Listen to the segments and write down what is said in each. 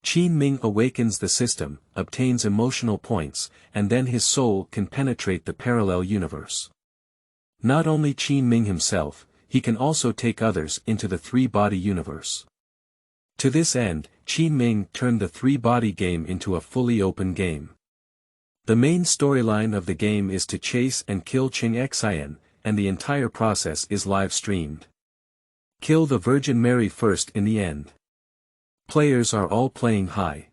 Qin Ming awakens the system, obtains emotional points, and then his soul can penetrate the parallel universe. Not only Qin Ming himself, he can also take others into the three-body universe. To this end, Qin Ming turned the three-body game into a fully open game. The main storyline of the game is to chase and kill Cheng Xin, and the entire process is live-streamed. Kill the Virgin Mary first in the end. Players are all playing high.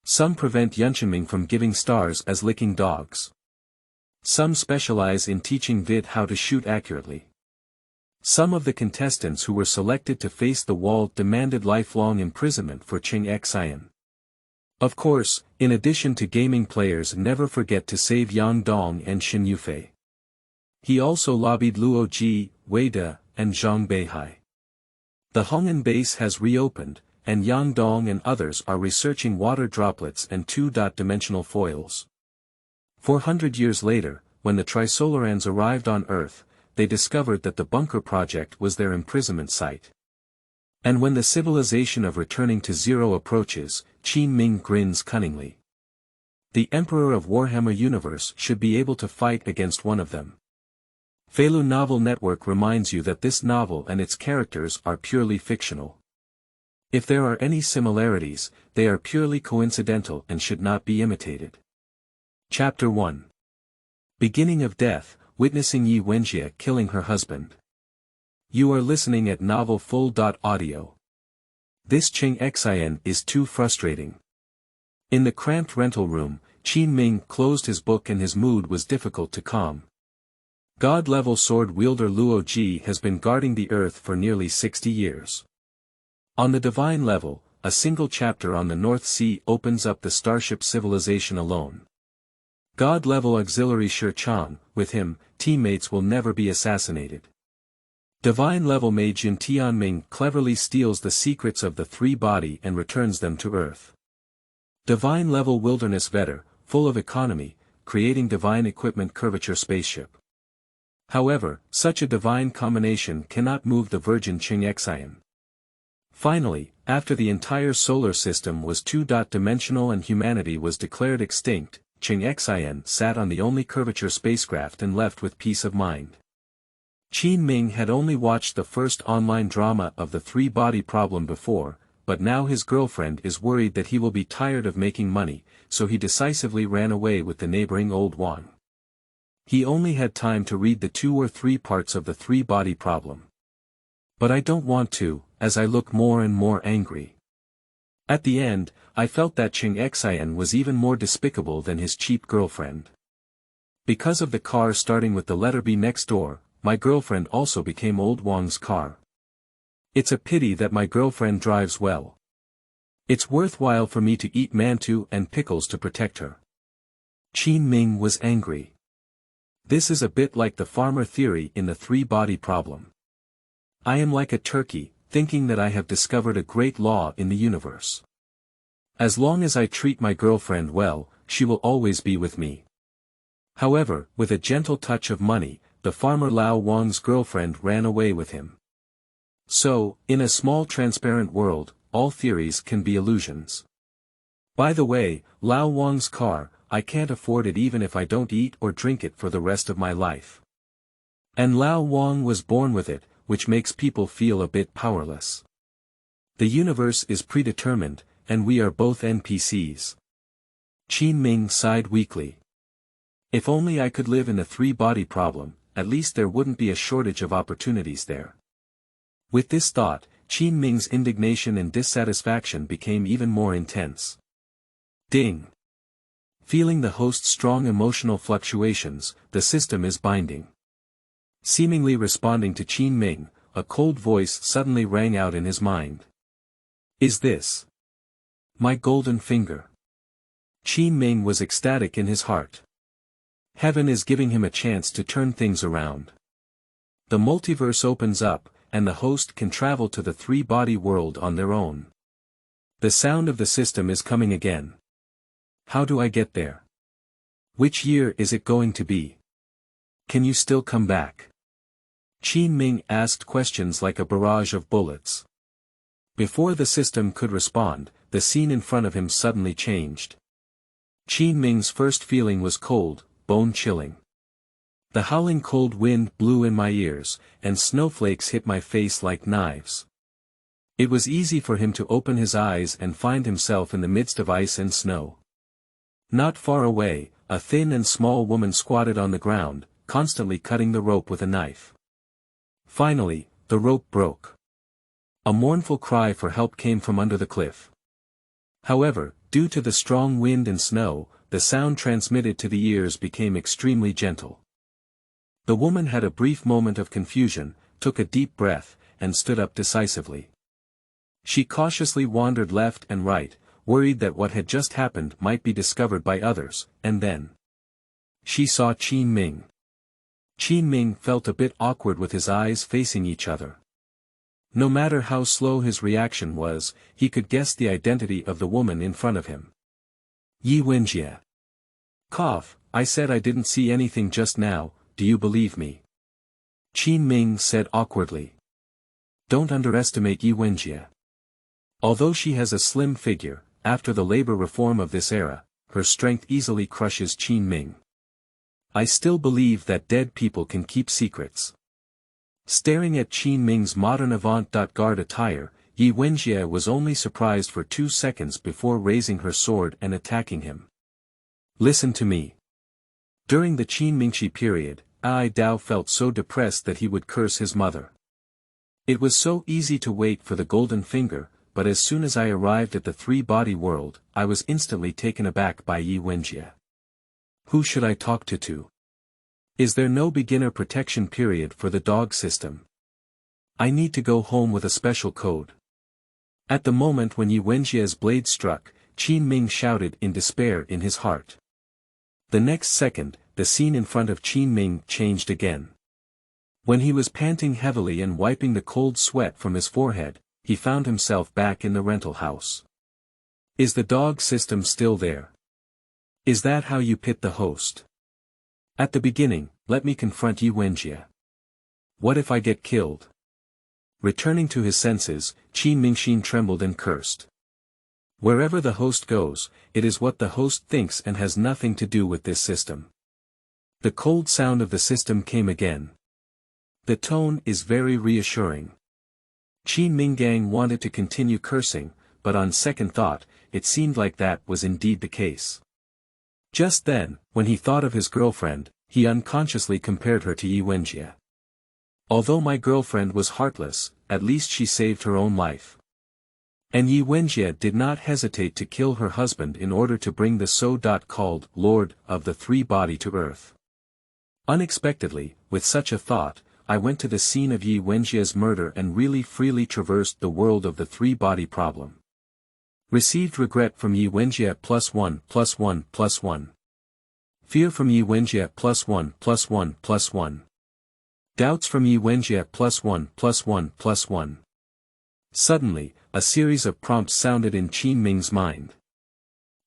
Some prevent Yuntianming from giving stars as licking dogs. Some specialize in teaching Vid how to shoot accurately. Some of the contestants who were selected to face the wall demanded lifelong imprisonment for Cheng Xin. Of course, in addition to gaming players, never forget to save Yang Dong and Shen Yufei.He also lobbied Luo Ji, Wei-De, and Zhang Beihai.The Hong'an Base has reopened, and Yang Dong and others are researching water droplets and two-dimensional foils. 400 years later, when the Trisolarans arrived on Earth, they discovered that the bunker project was their imprisonment site. And when the civilization of returning to zero approaches, Qin Ming grins cunningly. The Emperor of Warhammer Universe should be able to fight against one of them. Feilu Novel Network reminds you that this novel and its characters are purely fictional. If there are any similarities, they are purely coincidental and should not be imitated. Chapter 1. Beginning of Death, witnessing Wenjie killing her husband. You are listening at Novel Full.audio. This Cheng Xin is too frustrating. In the cramped rental room, Qin Ming closed his book and his mood was difficult to calm. God-level sword-wielder Luo Ji has been guarding the earth for nearly 60 years. On the divine level, a single chapter on the North Sea opens up the starship civilization alone. God-level auxiliary Shi Chang, with him, teammates will never be assassinated. Divine-level mage Yuntianming cleverly steals the secrets of the three-body and returns them to Earth. Divine-level wilderness vetter, full of economy, creating divine equipment curvature spaceship. However, such a divine combination cannot move the virgin Cheng Xin. Finally, after the entire solar system was two-dimensional and humanity was declared extinct, Cheng Xin sat on the only curvature spacecraft and left with peace of mind. Qin Ming had only watched the first online drama of the three-body problem before, but now his girlfriend is worried that he will be tired of making money, so he decisively ran away with the neighboring old Wang. He only had time to read the 2 or 3 parts of the three-body problem. But I don't want to, as I look more and more angry. At the end, I felt that Cheng Xin was even more despicable than his cheap girlfriend. Because of the car starting with the letter B next door, my girlfriend also became old Wang's car. It's a pity that my girlfriend drives well. It's worthwhile for me to eat mantou and pickles to protect her. Qin Ming was angry. This is a bit like the farmer theory in the three-body problem. I am like a turkey, thinking that I have discovered a great law in the universe. As long as I treat my girlfriend well, she will always be with me. However, with a gentle touch of money, the farmer Lao Wang's girlfriend ran away with him. So, in a small transparent world, all theories can be illusions. By the way, Lao Wang's car, I can't afford it even if I don't eat or drink it for the rest of my life. And Lao Wang was born with it, which makes people feel a bit powerless. The universe is predetermined, and we are both NPCs. Qin Ming sighed weakly. If only I could live in a three-body problem, at least there wouldn't be a shortage of opportunities there. With this thought, Qin Ming's indignation and dissatisfaction became even more intense. Ding! Feeling the host's strong emotional fluctuations, the system is binding. Seemingly responding to Qin Ming, a cold voice suddenly rang out in his mind. Is this my golden finger? Qin Ming was ecstatic in his heart. Heaven is giving him a chance to turn things around. The multiverse opens up, and the host can travel to the three-body world on their own. The sound of the system is coming again. How do I get there? Which year is it going to be? Can you still come back? Qin Ming asked questions like a barrage of bullets. Before the system could respond, the scene in front of him suddenly changed. Qin Ming's first feeling was cold, bone-chilling. The howling cold wind blew in my ears, and snowflakes hit my face like knives. It was easy for him to open his eyes and find himself in the midst of ice and snow. Not far away, a thin and small woman squatted on the ground, constantly cutting the rope with a knife. Finally, the rope broke. A mournful cry for help came from under the cliff. However, due to the strong wind and snow, the sound transmitted to the ears became extremely gentle. The woman had a brief moment of confusion, took a deep breath, and stood up decisively. She cautiously wandered left and right, worried that what had just happened might be discovered by others, and then she saw Qin Ming. Qin Ming felt a bit awkward with his eyes facing each other. No matter how slow his reaction was, he could guess the identity of the woman in front of him. Wenjie. Cough, I said I didn't see anything just now, do you believe me? Qin Ming said awkwardly. Don't underestimate Wenjie. Although she has a slim figure, after the labor reform of this era, her strength easily crushes Qin Ming. I still believe that dead people can keep secrets. Staring at Qin Ming's modern avant-garde attire, Wenjie was only surprised for 2 seconds before raising her sword and attacking him. Listen to me. During the Qin Mingshi period, Ai Dao felt so depressed that he would curse his mother. It was so easy to wait for the golden finger, but as soon as I arrived at the three-body world, I was instantly taken aback by Wenjie. Who should I talk to? Is there no beginner protection period for the dog system? I need to go home with a special code. At the moment when Wenjie's blade struck, Qin Ming shouted in despair in his heart. The next second, the scene in front of Qin Ming changed again. When he was panting heavily and wiping the cold sweat from his forehead, he found himself back in the rental house. Is the dog system still there? Is that how you pit the host? At the beginning, let me confront Wenjie. What if I get killed? Returning to his senses, Qin Ming trembled and cursed. Wherever the host goes, it is what the host thinks and has nothing to do with this system. The cold sound of the system came again. The tone is very reassuring. Qin Ming wanted to continue cursing, but on second thought, it seemed like that was indeed the case. Just then, when he thought of his girlfriend, he unconsciously compared her to Wenjie. Although my girlfriend was heartless, at least she saved her own life. And Wenjie did not hesitate to kill her husband in order to bring the so-called Lord of the Three Body to Earth. Unexpectedly, with such a thought, I went to the scene of Wenjie's murder and really freely traversed the world of the three-body problem. Received regret from Wenjie +1+1+1. Fear from Wenjie +1+1+1. Doubts from Wenjie +1+1+1. Suddenly, a series of prompts sounded in Qin Ming's mind.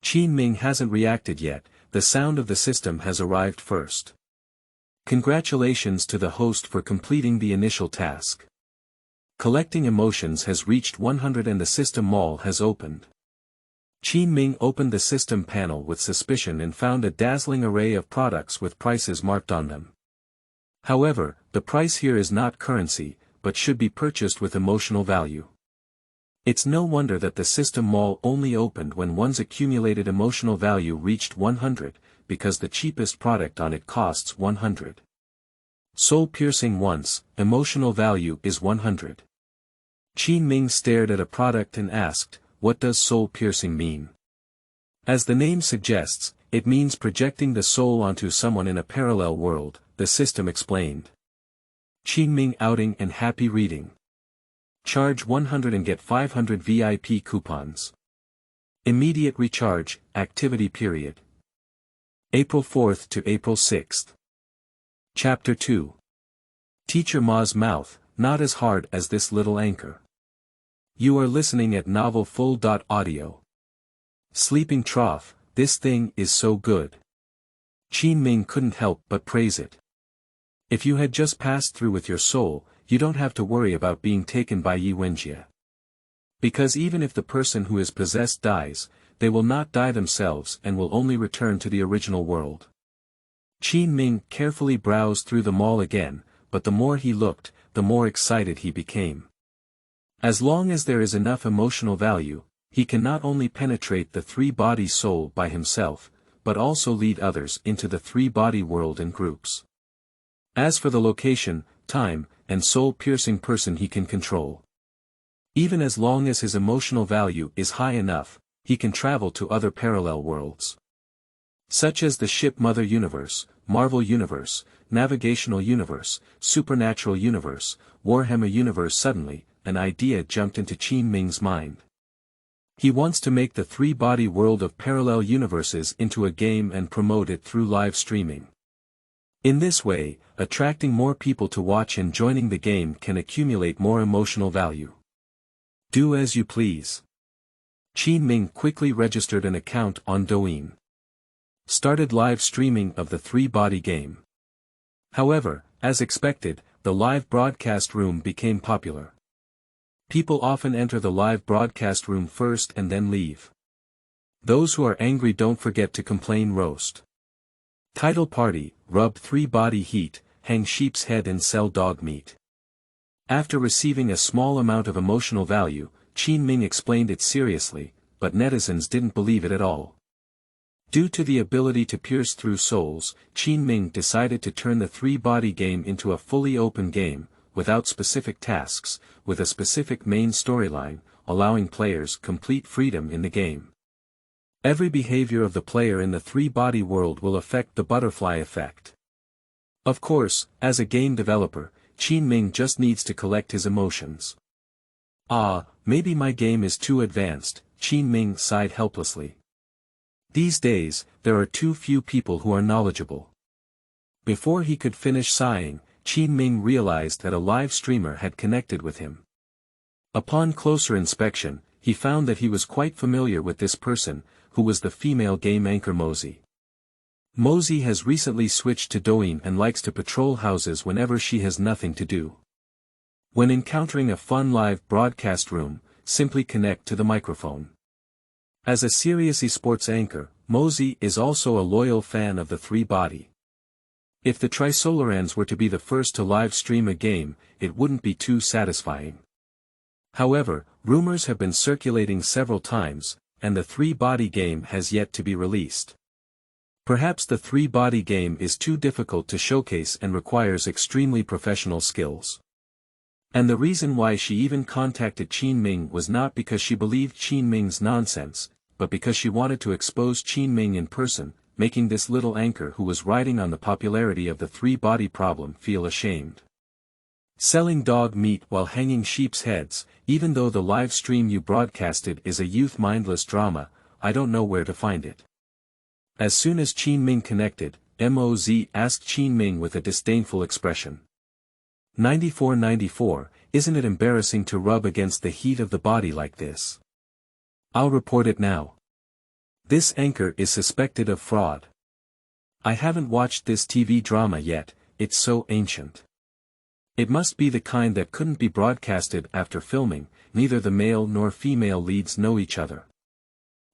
Qin Ming hasn't reacted yet, the sound of the system has arrived first. Congratulations to the host for completing the initial task. Collecting emotions has reached 100 and the system mall has opened. Qin Ming opened the system panel with suspicion and found a dazzling array of products with prices marked on them. However, the price here is not currency, but should be purchased with emotional value. It's no wonder that the system mall only opened when one's accumulated emotional value reached 100, because the cheapest product on it costs 100. Soul piercing once, emotional value is 100. Qin Ming stared at a product and asked, what does soul piercing mean? As the name suggests, it means projecting the soul onto someone in a parallel world, the system explained. Qin Ming outing and happy reading. Charge 100 and get 500 VIP coupons. Immediate recharge, activity period. April 4th to April 6th. Chapter 2. Teacher Ma's mouth, not as hard as this little anchor. You are listening at Novel Full.audio. Sleeping Trough, this thing is so good. Qin Ming couldn't help but praise it. If you had just passed through with your soul, you don't have to worry about being taken by Wenjie. Because even if the person who is possessed dies, they will not die themselves and will only return to the original world. Qin Ming carefully browsed through the mall again, but the more he looked, the more excited he became. As long as there is enough emotional value, he can not only penetrate the three-body soul by himself, but also lead others into the three-body world in groups. As for the location, time, and soul-piercing person he can control. Even as long as his emotional value is high enough, he can travel to other parallel worlds. Such as the Ship Mother Universe, Marvel Universe, Navigational Universe, Supernatural Universe, Warhammer Universe. Suddenly, an idea jumped into Qin Ming's mind. He wants to make the three-body world of parallel universes into a game and promote it through live streaming. In this way, attracting more people to watch and joining the game can accumulate more emotional value. Do as you please. Qin Ming quickly registered an account on Douyin. Started live streaming of the three-body game. However, as expected, the live broadcast room became popular. People often enter the live broadcast room first and then leave. Those who are angry don't forget to complain roast. Title party, rub three-body heat, hang sheep's head and sell dog meat. After receiving a small amount of emotional value, Qin Ming explained it seriously, but netizens didn't believe it at all. Due to the ability to pierce through souls, Qin Ming decided to turn the three-body game into a fully open game, without specific tasks, with a specific main storyline, allowing players complete freedom in the game. Every behavior of the player in the three-body world will affect the butterfly effect. Of course, as a game developer, Qin Ming just needs to collect his emotions. Maybe my game is too advanced, Qin Ming sighed helplessly. These days, there are too few people who are knowledgeable. Before he could finish sighing, Qin Ming realized that a live streamer had connected with him. Upon closer inspection, he found that he was quite familiar with this person, who was the female game anchor Mosey. Mosey has recently switched to Douyin and likes to patrol houses whenever she has nothing to do. When encountering a fun live broadcast room, simply connect to the microphone. As a serious esports anchor, Mosey is also a loyal fan of the three-body. If the Trisolarans were to be the first to live stream a game, it wouldn't be too satisfying. However, rumors have been circulating several times, and the three-body game has yet to be released. Perhaps the three-body game is too difficult to showcase and requires extremely professional skills. And the reason why she even contacted Qin Ming was not because she believed Qin Ming's nonsense, but because she wanted to expose Qin Ming in person, making this little anchor who was riding on the popularity of the three-body problem feel ashamed. Selling dog meat while hanging sheep's heads, even though the live stream you broadcasted is a youth mindless drama, I don't know where to find it. As soon as Qin Ming connected, Moz asked Qin Ming with a disdainful expression. 9494, isn't it embarrassing to rub against the heat of the body like this? I'll report it now. This anchor is suspected of fraud. I haven't watched this TV drama yet, it's so ancient. It must be the kind that couldn't be broadcasted after filming, neither the male nor female leads know each other.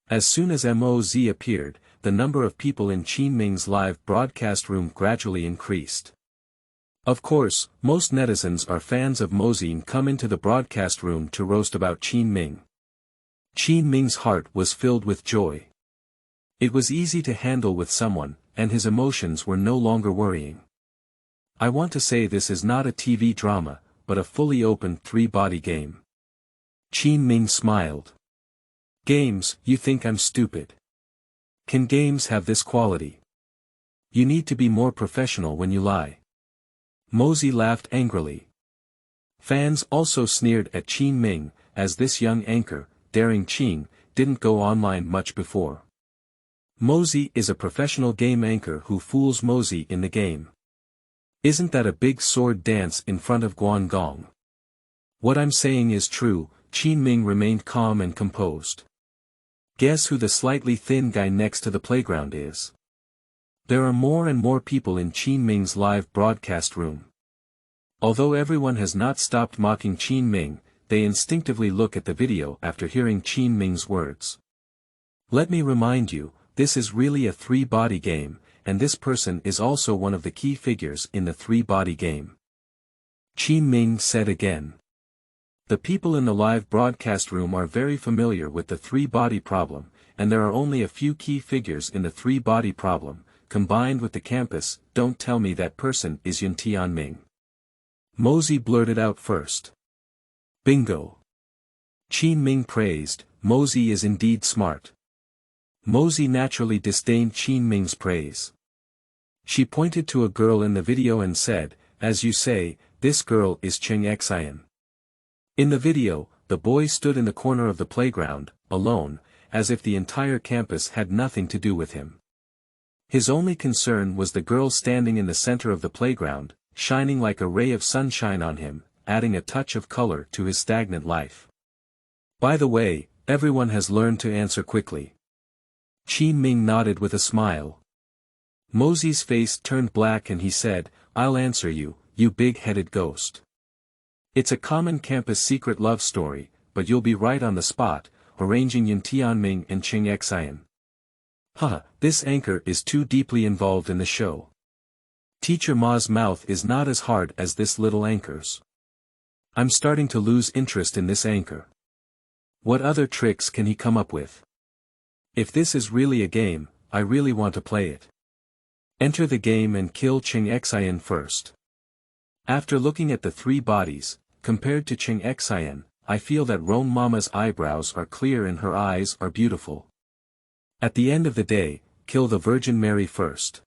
As soon as Moz appeared, the number of people in Qin Ming's live broadcast room gradually increased. Of course, most netizens are fans of Moz and come into the broadcast room to roast about Qin Ming. Qin Ming's heart was filled with joy. It was easy to handle with someone, and his emotions were no longer worrying. I want to say this is not a TV drama, but a fully open three-body game. Qin Ming smiled. Games, you think I'm stupid? Can games have this quality? You need to be more professional when you lie. Moz laughed angrily. Fans also sneered at Qin Ming, as this young anchor, daring Qing, didn't go online much before. Moz is a professional game anchor who fools Moz in the game. Isn't that a big sword dance in front of Guangdong? What I'm saying is true, Qin Ming remained calm and composed. Guess who the slightly thin guy next to the playground is? There are more and more people in Qin Ming's live broadcast room. Although everyone has not stopped mocking Qin Ming, they instinctively look at the video after hearing Qin Ming's words. Let me remind you, this is really a three-body game, and this person is also one of the key figures in the three-body game. Qin Ming said again. The people in the live broadcast room are very familiar with the three-body problem, and there are only a few key figures in the three-body problem, combined with the campus. Don't tell me that person is Yuntianming. Mosey blurted out first. Bingo. Qin Ming praised, Mosey is indeed smart. Mosey naturally disdained Qin Ming's praise. She pointed to a girl in the video and said, as you say, this girl is Cheng Xin. In the video, the boy stood in the corner of the playground, alone, as if the entire campus had nothing to do with him. His only concern was the girl standing in the center of the playground, shining like a ray of sunshine on him, adding a touch of color to his stagnant life. By the way, everyone has learned to answer quickly. Qin Ming nodded with a smile. Mosey's face turned black and he said, I'll answer you, you big-headed ghost. It's a common campus secret love story, but you'll be right on the spot, arranging Yuntianming and Cheng Xin. Haha, this anchor is too deeply involved in the show. Teacher Ma's mouth is not as hard as this little anchor's. I'm starting to lose interest in this anchor. What other tricks can he come up with? If this is really a game, I really want to play it. Enter the game and kill Cheng Xin first. After looking at the three bodies, compared to Cheng Xin, I feel that Roan Mama's eyebrows are clear and her eyes are beautiful. At the end of the day, kill the Virgin Mary first.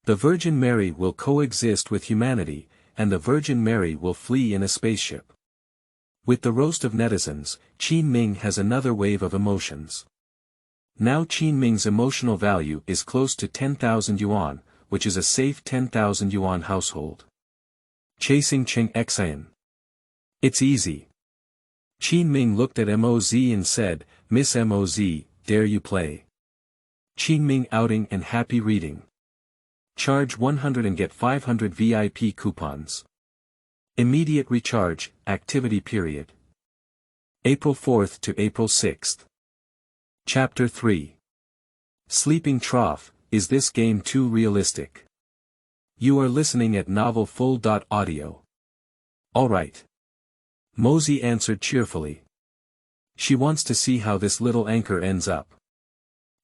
The Virgin Mary will coexist with humanity, and the Virgin Mary will flee in a spaceship. With the roast of netizens, Qin Ming has another wave of emotions. Now Qin Ming's emotional value is close to 10,000 yuan, which is a safe 10,000 yuan household. Chasing Cheng Xin. It's easy. Qin Ming looked at Moz and said, Miss Moz, dare you play? Qin Ming outing and happy reading. Charge 100 and get 500 VIP coupons. Immediate recharge, activity period. April 4th to April 6th. Chapter 3. Sleeping Trough, is this game too realistic? You are listening at novelfull.audio. Alright. Mosey answered cheerfully. She wants to see how this little anchor ends up.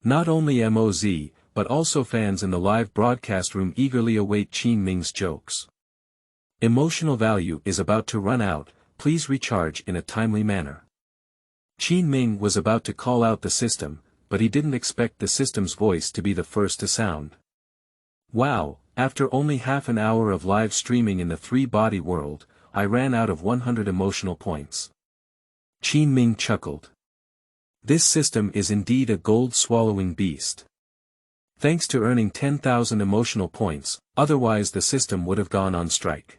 Not only Moz, but also fans in the live broadcast room eagerly await Qin Ming's jokes. Emotional value is about to run out, please recharge in a timely manner. Qin Ming was about to call out the system, but he didn't expect the system's voice to be the first to sound. Wow, after only half an hour of live streaming in the three-body world, I ran out of 100 emotional points. Qin Ming chuckled. This system is indeed a gold-swallowing beast. Thanks to earning 10,000 emotional points, otherwise the system would have gone on strike.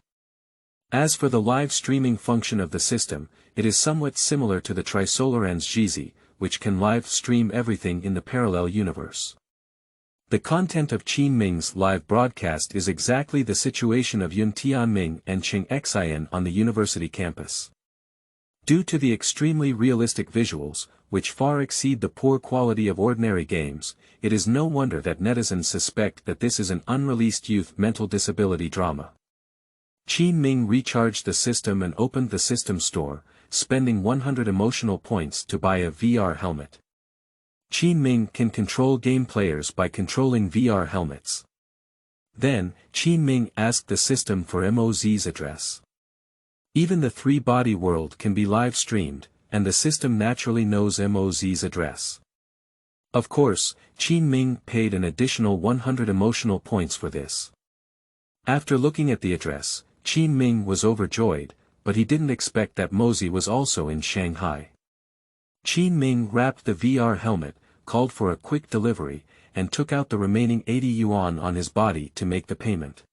As for the live streaming function of the system, it is somewhat similar to the Trisolarans Jizi, which can live stream everything in the parallel universe. The content of Qin Ming's live broadcast is exactly the situation of Yuntianming and Cheng Xin on the university campus. Due to the extremely realistic visuals, which far exceed the poor quality of ordinary games, it is no wonder that netizens suspect that this is an unreleased youth mental disability drama. Qin Ming recharged the system and opened the system store, spending 100 emotional points to buy a VR helmet. Qin Ming can control game players by controlling VR helmets. Then, Qin Ming asked the system for Moz's address. Even the three-body world can be live-streamed, and the system naturally knows Moz's address. Of course, Qin Ming paid an additional 100 emotional points for this. After looking at the address, Qin Ming was overjoyed, but he didn't expect that Mozi was also in Shanghai. Qin Ming wrapped the VR helmet, called for a quick delivery, and took out the remaining 80 yuan on his body to make the payment.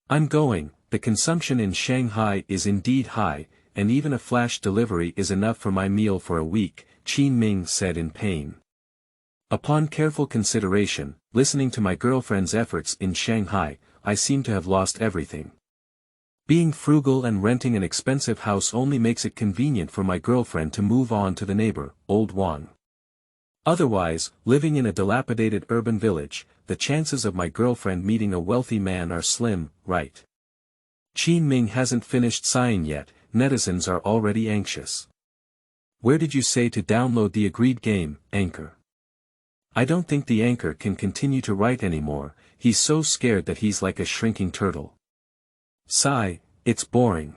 I'm going, the consumption in Shanghai is indeed high, and even a flash delivery is enough for my meal for a week, Qin Ming said in pain. Upon careful consideration, listening to my girlfriend's efforts in Shanghai, I seem to have lost everything. Being frugal and renting an expensive house only makes it convenient for my girlfriend to move on to the neighbor, Old Wang. Otherwise, living in a dilapidated urban village, the chances of my girlfriend meeting a wealthy man are slim, right? Qin Ming hasn't finished sighing yet, netizens are already anxious. Where did you say to download the agreed game, Anchor? I don't think the Anchor can continue to write anymore, he's so scared that he's like a shrinking turtle. Sigh, it's boring.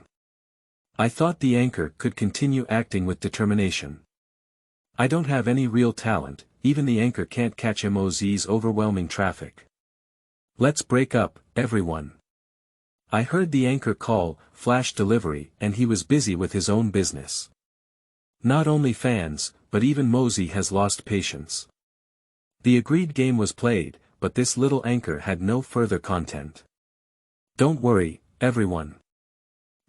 I thought the Anchor could continue acting with determination. I don't have any real talent, even the Anchor can't catch MOZ's overwhelming traffic. Let's break up, everyone. I heard the Anchor call, flash delivery, and he was busy with his own business. Not only fans, but even Mozi has lost patience. The agreed game was played, but this little Anchor had no further content. Don't worry, everyone.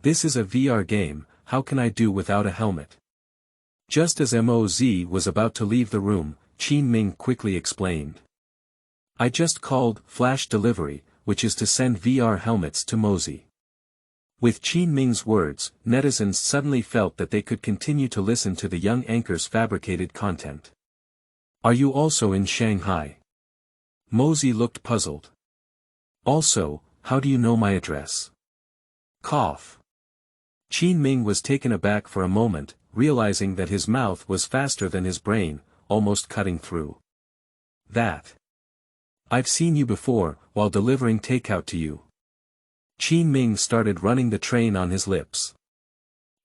This is a VR game, how can I do without a helmet? Just as MOZ was about to leave the room, Qin Ming quickly explained. I just called flash delivery, which is to send VR helmets to Mozi. With Qin Ming's words, netizens suddenly felt that they could continue to listen to the young Anchor's fabricated content. Are you also in Shanghai? Mozi looked puzzled. Also, how do you know my address? Cough. Qin Ming was taken aback for a moment, realizing that his mouth was faster than his brain, almost cutting through. That. I've seen you before, while delivering takeout to you. Qin Ming started running the train on his lips.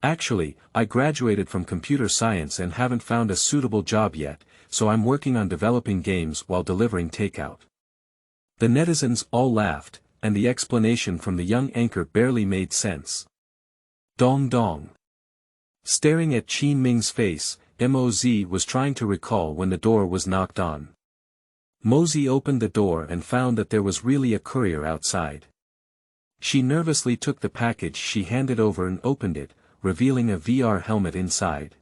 Actually, I graduated from computer science and haven't found a suitable job yet, so I'm working on developing games while delivering takeout. The netizens all laughed, and the explanation from the young Anchor barely made sense. Dong dong. Staring at Qin Ming's face, MOZ was trying to recall when the door was knocked on. Mozi opened the door and found that there was really a courier outside. She nervously took the package she handed over and opened it, revealing a VR helmet inside.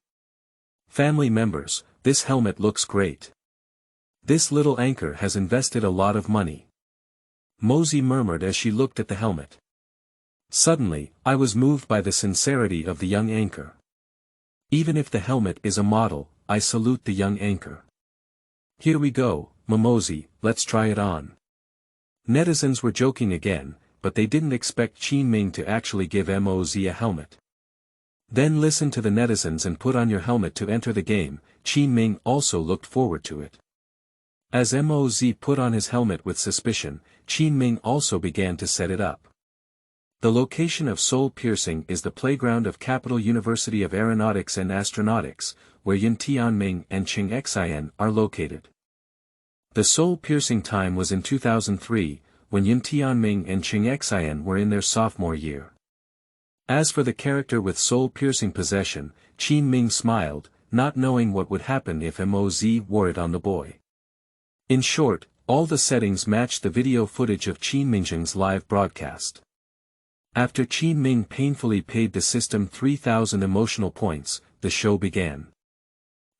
Family members, this helmet looks great. This little Anchor has invested a lot of money. Mozi murmured as she looked at the helmet. Suddenly, I was moved by the sincerity of the young Anchor. Even if the helmet is a model, I salute the young Anchor. Here we go, Momozi, let's try it on. Netizens were joking again, but they didn't expect Qin Ming to actually give MOZ a helmet. Then listen to the netizens and put on your helmet to enter the game, Qin Ming also looked forward to it. As MOZ put on his helmet with suspicion, Qin Ming also began to set it up. The location of soul piercing is the playground of Capital University of Aeronautics and Astronautics, where Yuntianming and Cheng Xin are located. The soul piercing time was in 2003, when Yuntianming and Cheng Xin were in their sophomore year. As for the character with soul piercing possession, Qin Ming smiled, not knowing what would happen if MOZ wore it on the boy. In short, all the settings matched the video footage of Qin Ming's live broadcast. After Qin Ming painfully paid the system 3,000 emotional points, the show began.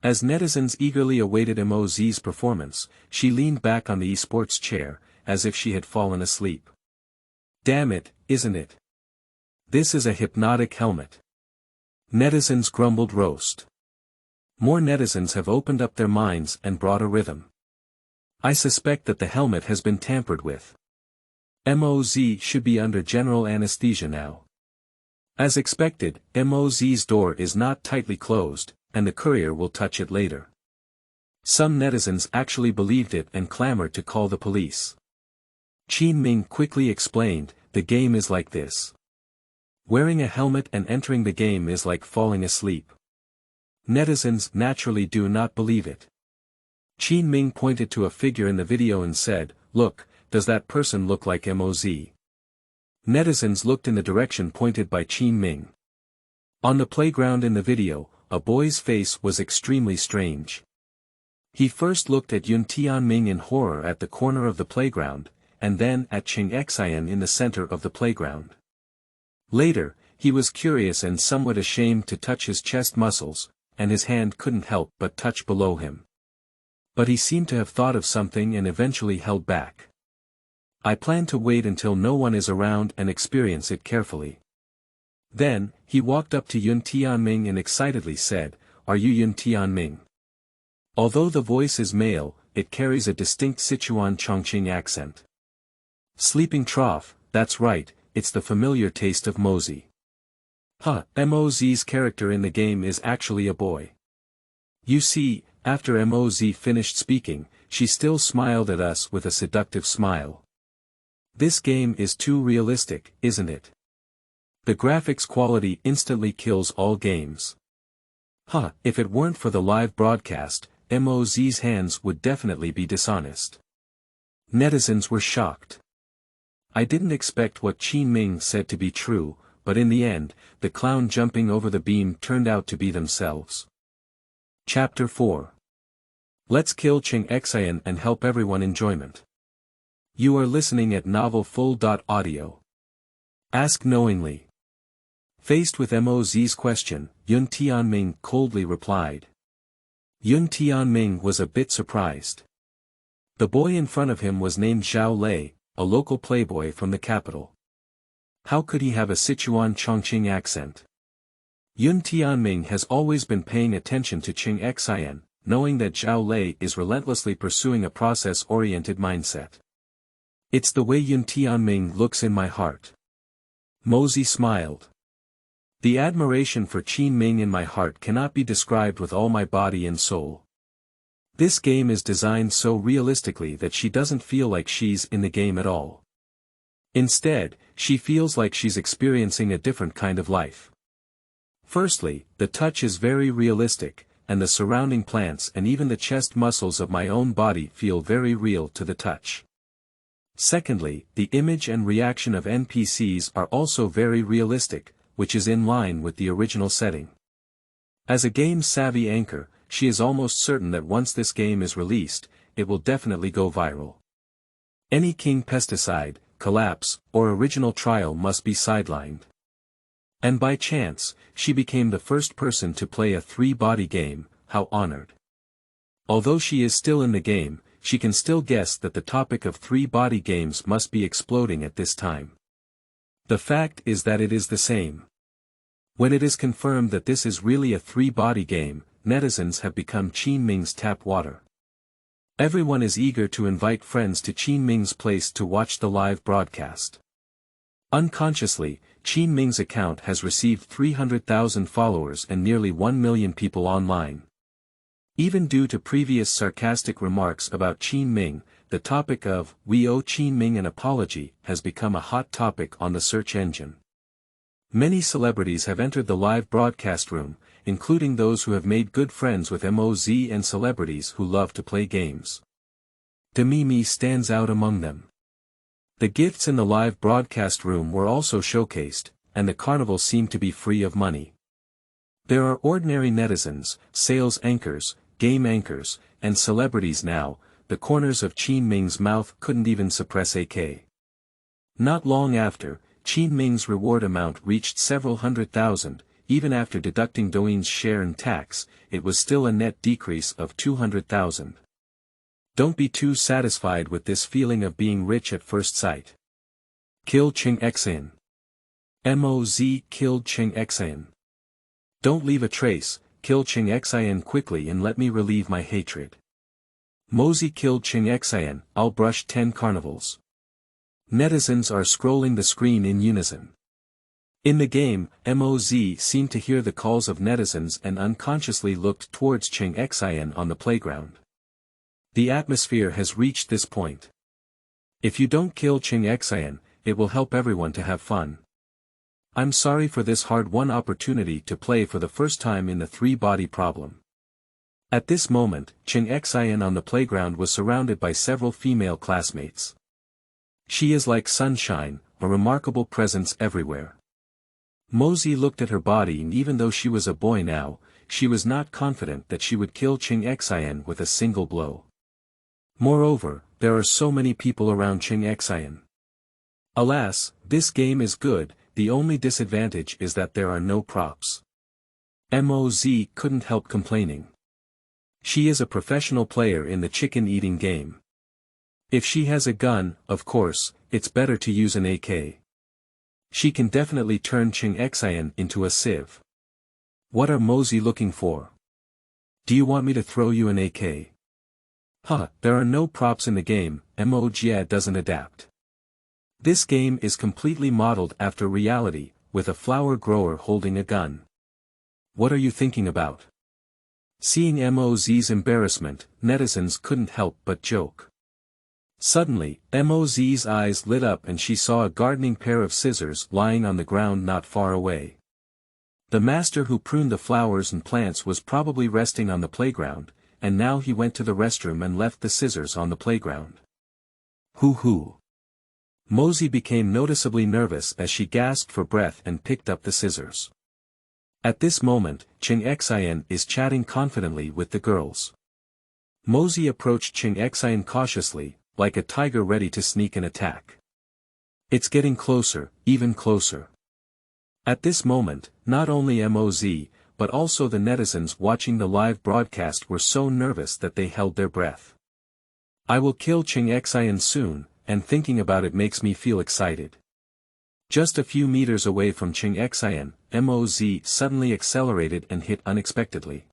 As netizens eagerly awaited MOZ's performance, she leaned back on the esports chair, as if she had fallen asleep. Damn it, isn't it? This is a hypnotic helmet. Netizens grumbled roast. More netizens have opened up their minds and brought a rhythm. I suspect that the helmet has been tampered with. MOZ should be under general anesthesia now. As expected, MOZ's door is not tightly closed, and the courier will touch it later. Some netizens actually believed it and clamored to call the police. Qin Ming quickly explained, the game is like this. Wearing a helmet and entering the game is like falling asleep. Netizens naturally do not believe it. Qin Ming pointed to a figure in the video and said, look, does that person look like MOZ? Netizens looked in the direction pointed by Qin Ming. On the playground in the video, a boy's face was extremely strange. He first looked at Yuntianming in horror at the corner of the playground, and then at Cheng Xin in the center of the playground. Later, he was curious and somewhat ashamed to touch his chest muscles, and his hand couldn't help but touch below him. But he seemed to have thought of something and eventually held back. I plan to wait until no one is around and experience it carefully. Then, he walked up to Yuntianming and excitedly said, "Are you Yuntianming?" Although the voice is male, it carries a distinct Sichuan Chongqing accent. Sleeping Trough, that's right, it's the familiar taste of Mosey. Moz's character in the game is actually a boy. You see, after Moz finished speaking, she still smiled at us with a seductive smile. This game is too realistic, isn't it? The graphics quality instantly kills all games. If it weren't for the live broadcast, Moz's hands would definitely be dishonest. Netizens were shocked. I didn't expect what Qin Ming said to be true, but in the end, the clown jumping over the beam turned out to be themselves. Chapter 4. Let's kill Cheng Xin and help everyone enjoyment. You are listening at novelfull.audio. Ask knowingly. Faced with Moz's question, Yuntianming coldly replied. Yuntianming was a bit surprised. The boy in front of him was named Zhao Lei, a local playboy from the capital. How could he have a Sichuan Chongqing accent? Yuntianming has always been paying attention to Cheng Xin, knowing that Zhao Lei is relentlessly pursuing a process-oriented mindset. It's the way Yuntianming looks in my heart. Mozi smiled. The admiration for Qin Ming in my heart cannot be described with all my body and soul. This game is designed so realistically that she doesn't feel like she's in the game at all. Instead, she feels like she's experiencing a different kind of life. Firstly, the touch is very realistic, and the surrounding plants and even the chest muscles of my own body feel very real to the touch. Secondly, the image and reaction of NPCs are also very realistic, which is in line with the original setting. As a game-savvy anchor, she is almost certain that once this game is released, it will definitely go viral. Any king pesticide, collapse, or original trial must be sidelined. And by chance, she became the first person to play a three-body game, how honored. Although she is still in the game, she can still guess that the topic of three-body games must be exploding at this time. The fact is that it is the same. When it is confirmed that this is really a three-body game, netizens have become Qin Ming's tap water. Everyone is eager to invite friends to Qin Ming's place to watch the live broadcast. Unconsciously, Qin Ming's account has received 300,000 followers and nearly 1 million people online. Even due to previous sarcastic remarks about Qin Ming, the topic of "we owe Qin Ming an apology" has become a hot topic on the search engine. Many celebrities have entered the live broadcast room, including those who have made good friends with Moz and celebrities who love to play games. Mimi stands out among them. The gifts in the live broadcast room were also showcased, and the carnival seemed to be free of money. There are ordinary netizens, sales anchors, game anchors, and celebrities now. The corners of Qin Ming's mouth couldn't even suppress AK. Not long after, Qin Ming's reward amount reached several hundred thousand. Even after deducting Douyin's share and tax, it was still a net decrease of 200,000. Don't be too satisfied with this feeling of being rich at first sight. Kill Cheng Xin. Moz killed Cheng Xin. Don't leave a trace, kill Cheng Xin quickly and let me relieve my hatred. Mozi killed Cheng Xin, I'll brush 10 carnivals. Netizens are scrolling the screen in unison. In the game, Moz seemed to hear the calls of netizens and unconsciously looked towards Cheng Xin on the playground. The atmosphere has reached this point. If you don't kill Cheng Xin, it will help everyone to have fun. I'm sorry for this hard-won opportunity to play for the first time in the three-body problem. At this moment, Cheng Xin on the playground was surrounded by several female classmates. She is like sunshine, a remarkable presence everywhere. Mozi looked at her body and even though she was a boy now, she was not confident that she would kill Cheng Xin with a single blow. Moreover, there are so many people around Cheng Xin. Alas, this game is good, the only disadvantage is that there are no props. Moz couldn't help complaining. She is a professional player in the chicken-eating game. If she has a gun, of course, it's better to use an AK. She can definitely turn Cheng Xin into a sieve. What are Mosey looking for? Do you want me to throw you an AK? Huh, there are no props in the game, Wenjie doesn't adapt. This game is completely modeled after reality, with a flower grower holding a gun. What are you thinking about? Seeing Moz's embarrassment, netizens couldn't help but joke. Suddenly, Moz's eyes lit up and she saw a gardening pair of scissors lying on the ground not far away. The master who pruned the flowers and plants was probably resting on the playground, and now he went to the restroom and left the scissors on the playground. Hoo. Mosey became noticeably nervous as she gasped for breath and picked up the scissors. At this moment, Cheng Xin is chatting confidently with the girls. Mosey approached Cheng Xin cautiously, like a tiger ready to sneak an attack. It's getting closer, even closer. At this moment, not only Moz, but also the netizens watching the live broadcast were so nervous that they held their breath. I will kill Cheng Xin soon, and thinking about it makes me feel excited. Just a few meters away from Cheng Xin, Moz suddenly accelerated and hit unexpectedly.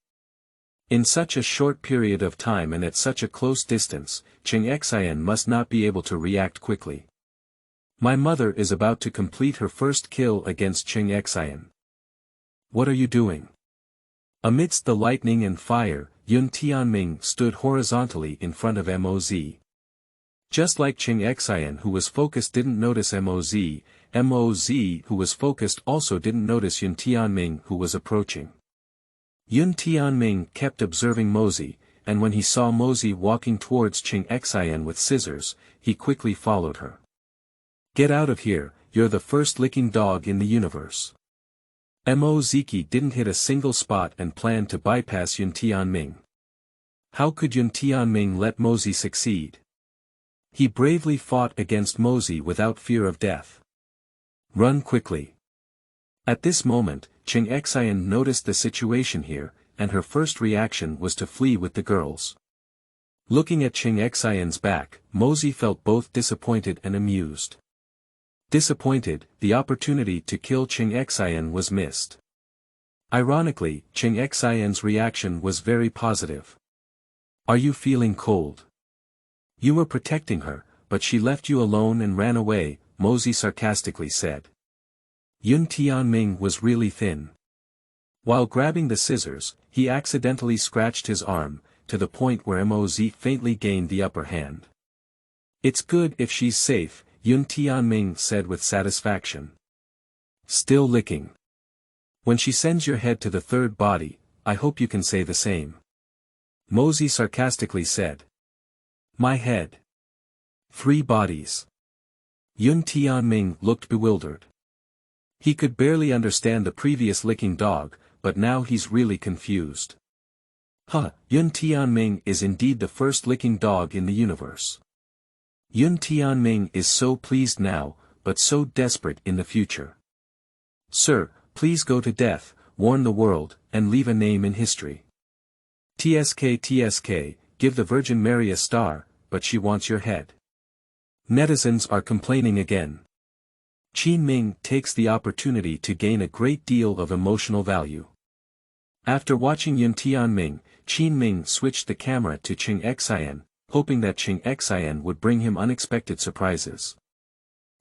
In such a short period of time and at such a close distance, Cheng Xin must not be able to react quickly. My mother is about to complete her first kill against Cheng Xin. What are you doing? Amidst the lightning and fire, Yuntianming stood horizontally in front of Moz. Just like Cheng Xin who was focused didn't notice Moz, Moz who was focused also didn't notice Yuntianming who was approaching. Yuntianming kept observing Mosey, and when he saw Mosey walking towards Cheng Xin with scissors, he quickly followed her. Get out of here, you're the first licking dog in the universe. Moz didn't hit a single spot and planned to bypass Yuntianming. How could Yuntianming let Mosey succeed? He bravely fought against Mosey without fear of death. Run quickly. At this moment, Cheng Xin noticed the situation here, and her first reaction was to flee with the girls. Looking at Cheng Xin's back, Mosey felt both disappointed and amused. Disappointed, the opportunity to kill Cheng Xin was missed. Ironically, Cheng Xin's reaction was very positive. Are you feeling cold? You were protecting her, but she left you alone and ran away, Mosey sarcastically said. Yuntianming was really thin. While grabbing the scissors, he accidentally scratched his arm, to the point where Moz faintly gained the upper hand. It's good if she's safe, Yuntianming said with satisfaction. Still licking. When she sends your head to the third body, I hope you can say the same. Moz sarcastically said. My head. 3 bodies. Yuntianming looked bewildered. He could barely understand the previous licking dog, but now he's really confused. Yuntianming is indeed the first licking dog in the universe. Yuntianming is so pleased now, but so desperate in the future. Sir, please go to death, warn the world, and leave a name in history. TSK, give the Virgin Mary a star, but she wants your head. Netizens are complaining again. Qin Ming takes the opportunity to gain a great deal of emotional value. After watching Yuntianming, Qin Ming switched the camera to Cheng Xin, hoping that Cheng Xin would bring him unexpected surprises.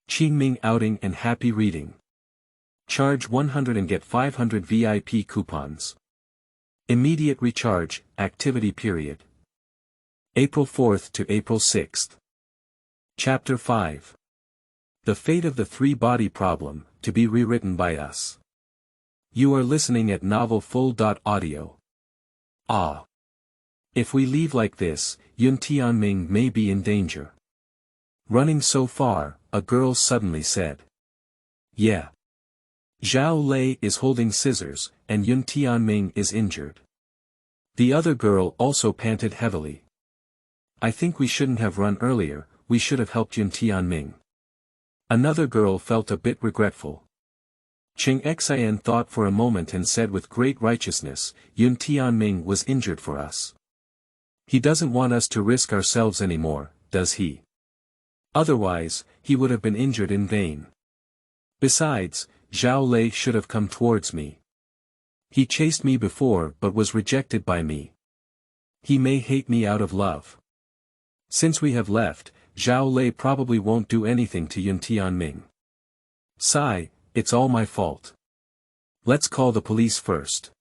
Qin Ming outing and happy reading. Charge 100 and get 500 VIP coupons. Immediate recharge, activity period. April 4th to April 6th. Chapter 5. The Fate of the Three-Body Problem, to be rewritten by us. You are listening at novelfull.audio. If we leave like this, Yuntianming may be in danger. Running so far, a girl suddenly said. Yeah. Zhao Lei is holding scissors, and Yuntianming is injured. The other girl also panted heavily. I think we shouldn't have run earlier, we should have helped Yuntianming. Another girl felt a bit regretful. Cheng Xin thought for a moment and said with great righteousness, Yuntianming was injured for us. He doesn't want us to risk ourselves anymore, does he? Otherwise, he would have been injured in vain. Besides, Zhao Lei should have come towards me. He chased me before but was rejected by me. He may hate me out of love. Since we have left, Zhao Lei probably won't do anything to Yuntianming. Sigh, it's all my fault. Let's call the police first.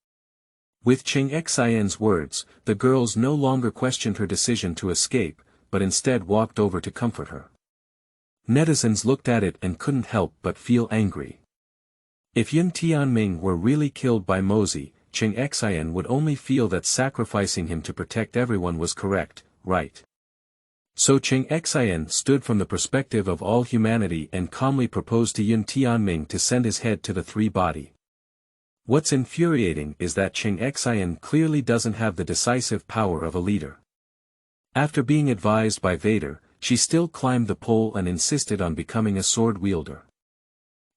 With Cheng Xian's words, the girls no longer questioned her decision to escape, but instead walked over to comfort her. Netizens looked at it and couldn't help but feel angry. If Yuntianming were really killed by Mozi, Cheng Xian would only feel that sacrificing him to protect everyone was correct, right? So Cheng Xian stood from the perspective of all humanity and calmly proposed to Yuntianming to send his head to the Three Body. What's infuriating is that Cheng Xian clearly doesn't have the decisive power of a leader. After being advised by Vader, she still climbed the pole and insisted on becoming a sword wielder.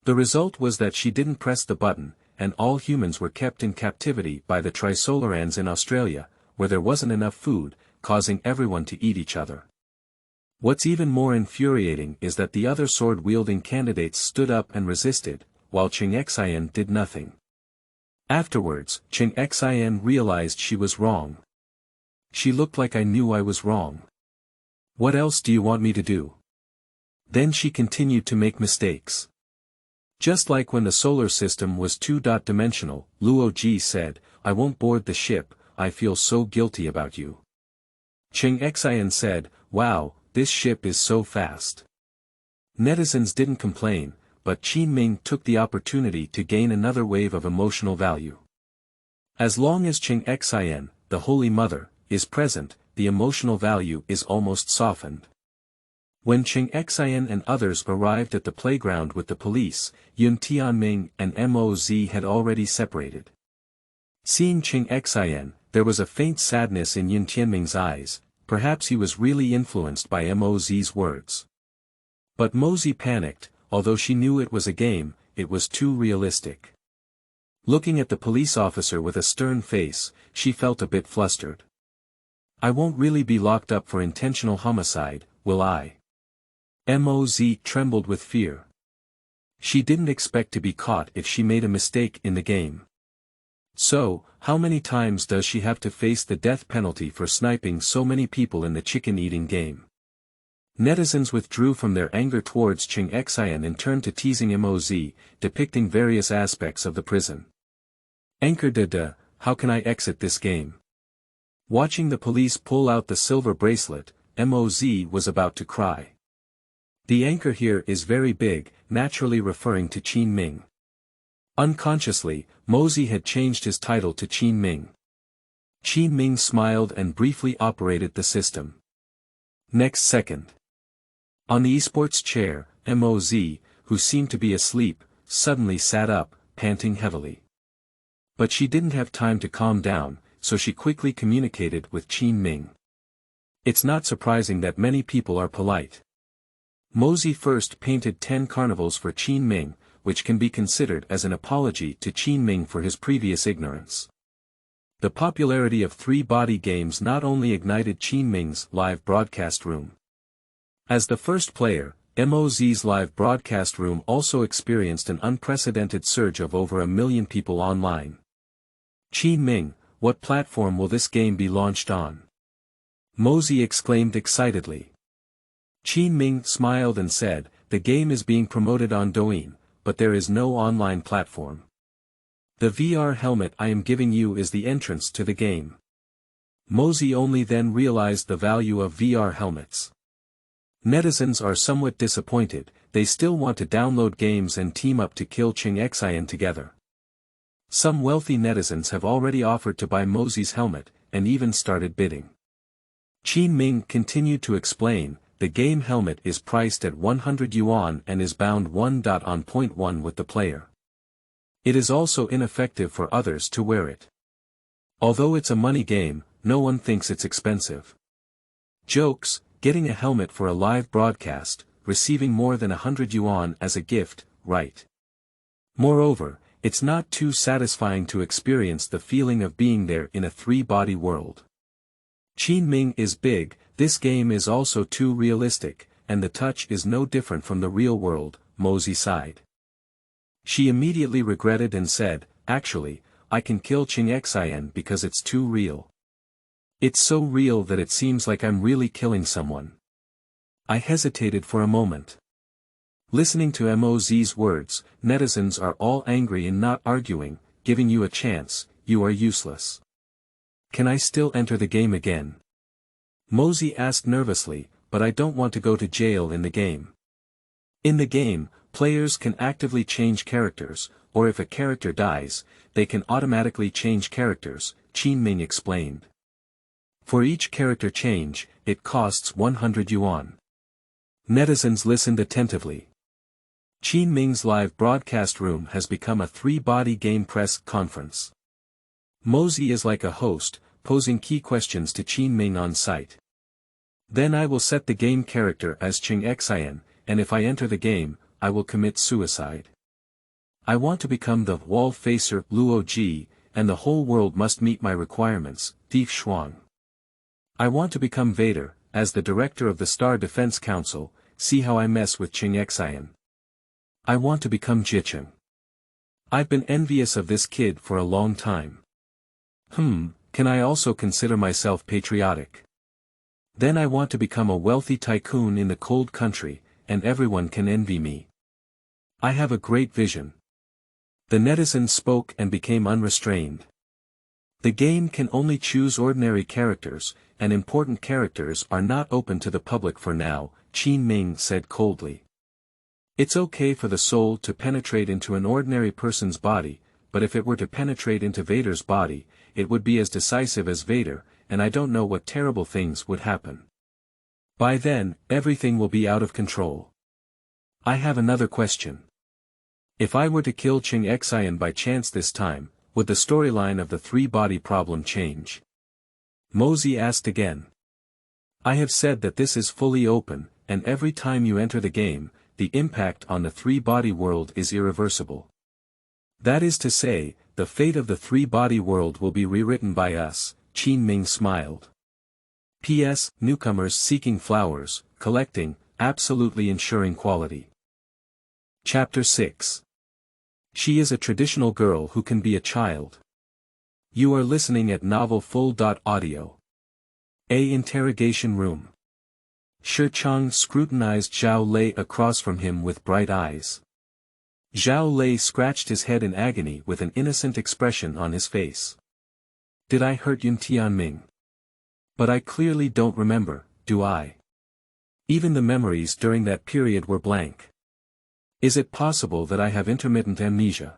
The result was that she didn't press the button, and all humans were kept in captivity by the Trisolarans in Australia, where there wasn't enough food, causing everyone to eat each other. What's even more infuriating is that the other sword-wielding candidates stood up and resisted, while Cheng Xian did nothing. Afterwards, Cheng Xian realized she was wrong. She looked like I knew I was wrong. What else do you want me to do? Then she continued to make mistakes. Just like when the solar system was two-dimensional, Luo Ji said, I won't board the ship, I feel so guilty about you. Cheng Xian said, wow, this ship is so fast. Netizens didn't complain, but Qin Ming took the opportunity to gain another wave of emotional value. As long as Cheng Xian, the Holy Mother, is present, the emotional value is almost softened. When Cheng Xian and others arrived at the playground with the police, Yuntianming and Mozi had already separated. Seeing Cheng Xian, there was a faint sadness in Yuntianming's eyes, perhaps he was really influenced by Mozi's words. But Mozi panicked, although she knew it was a game, it was too realistic. Looking at the police officer with a stern face, she felt a bit flustered. I won't really be locked up for intentional homicide, will I? Moz trembled with fear. She didn't expect to be caught if she made a mistake in the game. So, how many times does she have to face the death penalty for sniping so many people in the chicken-eating game? Netizens withdrew from their anger towards Cheng Xian and turned to teasing Moz, depicting various aspects of the prison. Anchor, how can I exit this game? Watching the police pull out the silver bracelet, Moz was about to cry. The anchor here is very big, naturally referring to Qin Ming. Unconsciously, Mozi had changed his title to Qin Ming. Qin Ming smiled and briefly operated the system. Next second. On the esports chair, Moz, who seemed to be asleep, suddenly sat up, panting heavily. But she didn't have time to calm down, so she quickly communicated with Qin Ming. It's not surprising that many people are polite. Mozi first painted 10 carnivals for Qin Ming, which can be considered as an apology to Qin Ming for his previous ignorance. The popularity of three-body games not only ignited Qin Ming's live broadcast room. As the first player, Moz's live broadcast room also experienced an unprecedented surge of over 1 million people online. Qin Ming, what platform will this game be launched on? Mozi exclaimed excitedly. Qin Ming smiled and said, the game is being promoted on Douyin, but there is no online platform. The VR helmet I am giving you is the entrance to the game. Mozi only then realized the value of VR helmets. Netizens are somewhat disappointed, they still want to download games and team up to kill Cheng Xian together. Some wealthy netizens have already offered to buy Mozi's helmet, and even started bidding. Qin Ming continued to explain, the game helmet is priced at 100 yuan and is bound 1.on.1 with the player. It is also ineffective for others to wear it. Although it's a money game, no one thinks it's expensive. Jokes, getting a helmet for a live broadcast, receiving more than 100 yuan as a gift, right? Moreover, it's not too satisfying to experience the feeling of being there in a three-body world. Qin Ming is big, this game is also too realistic, and the touch is no different from the real world, Mozi sighed. She immediately regretted and said, "Actually, I can kill Cheng Xin because it's too real. It's so real that it seems like I'm really killing someone." I hesitated for a moment. Listening to Moz's words, netizens are all angry and not arguing, giving you a chance, you are useless. Can I still enter the game again? Mozi asked nervously, but I don't want to go to jail in the game. In the game, players can actively change characters, or if a character dies, they can automatically change characters, Qin Ming explained. For each character change, it costs 100 yuan. Netizens listened attentively. Qin Ming's live broadcast room has become a three-body game press conference. Mozi is like a host, posing key questions to Qin Ming on site. Then I will set the game character as Cheng Xin, and if I enter the game, I will commit suicide. I want to become the wall facer Luo Ji, and the whole world must meet my requirements, Thief Shuang. I want to become Vader, as the director of the Star Defense Council, see how I mess with Cheng Xin. I want to become Jicheng. I've been envious of this kid for a long time. Can I also consider myself patriotic? Then I want to become a wealthy tycoon in the cold country, and everyone can envy me. I have a great vision. The netizens spoke and became unrestrained. The game can only choose ordinary characters, and important characters are not open to the public for now, Qin Ming said coldly. It's okay for the soul to penetrate into an ordinary person's body, but if it were to penetrate into Vader's body, it would be as decisive as Vader, and I don't know what terrible things would happen. By then, everything will be out of control. I have another question. If I were to kill Cheng Xin by chance this time, would the storyline of the three-body problem change? Mozi asked again. I have said that this is fully open, and every time you enter the game, the impact on the three-body world is irreversible. That is to say, the fate of the three-body world will be rewritten by us, Qin Ming smiled. P.S. Newcomers seeking flowers, collecting, absolutely ensuring quality. Chapter 6. She is a traditional girl who can be a child. You are listening at Novel Full.audio. A interrogation room. Shi Chang scrutinized Zhao Lei across from him with bright eyes. Zhao Lei scratched his head in agony with an innocent expression on his face. Did I hurt Yuntianming? But I clearly don't remember, do I? Even the memories during that period were blank. Is it possible that I have intermittent amnesia?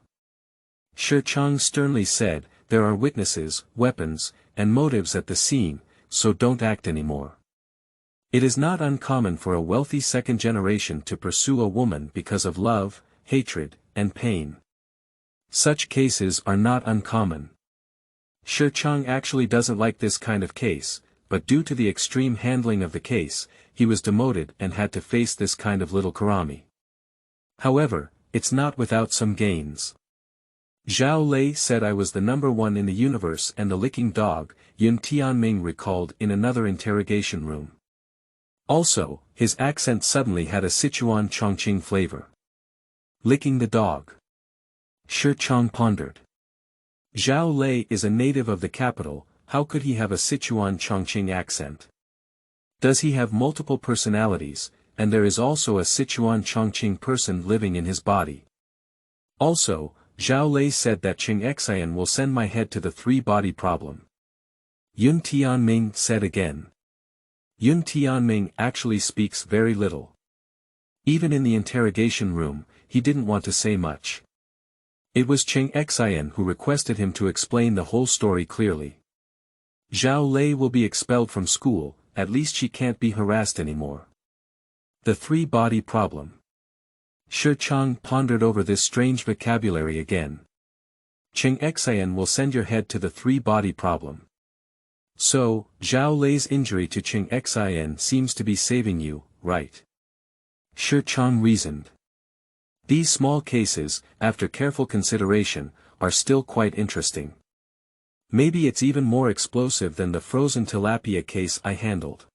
Shi Chang sternly said, there are witnesses, weapons, and motives at the scene, so don't act anymore. It is not uncommon for a wealthy second generation to pursue a woman because of love, hatred, and pain. Such cases are not uncommon. Shi Chang actually doesn't like this kind of case, but due to the extreme handling of the case, he was demoted and had to face this kind of little karami. However, it's not without some gains. Zhao Lei said I was the #1 in the universe and the licking dog, Yuntianming recalled in another interrogation room. Also, his accent suddenly had a Sichuan Chongqing flavor. Licking the dog. Shi Chang pondered. Zhao Lei is a native of the capital, how could he have a Sichuan Chongqing accent? Does he have multiple personalities, and there is also a Sichuan Chongqing person living in his body? Also, Zhao Lei said that Cheng Xin will send my head to the three-body problem. Yuntianming said again. Yuntianming actually speaks very little. Even in the interrogation room, he didn't want to say much. It was Cheng Xin who requested him to explain the whole story clearly. Zhao Lei will be expelled from school, at least she can't be harassed anymore. The three-body problem. Shi Chang pondered over this strange vocabulary again. Cheng Xin will send your head to the three-body problem. So, Zhao Lei's injury to Cheng Xin seems to be saving you, right? Shi Chang reasoned. These small cases, after careful consideration, are still quite interesting. Maybe it's even more explosive than the frozen tilapia case I handled.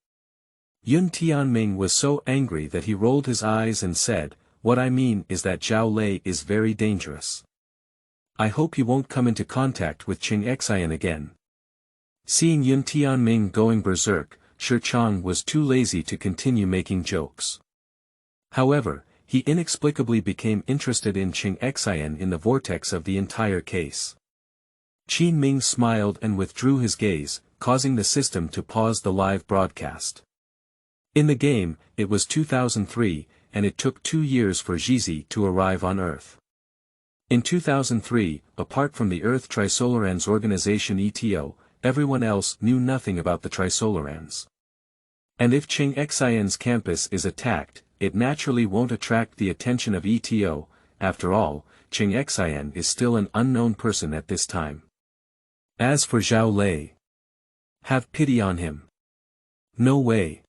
Yuntianming was so angry that he rolled his eyes and said, what I mean is that Zhao Lei is very dangerous. I hope you won't come into contact with Cheng Xin again. Seeing Yuntianming going berserk, Shi Chang was too lazy to continue making jokes. However, he inexplicably became interested in Cheng Xin in the vortex of the entire case. Qin Ming smiled and withdrew his gaze, causing the system to pause the live broadcast. In the game, it was 2003, and it took 2 years for Zhizi to arrive on Earth. In 2003, apart from the Earth Trisolarans organization ETO, everyone else knew nothing about the Trisolarans. And if Cheng Xin's campus is attacked, it naturally won't attract the attention of ETO. After all, Cheng Xin is still an unknown person at this time. As for Zhao Lei, have pity on him. No way.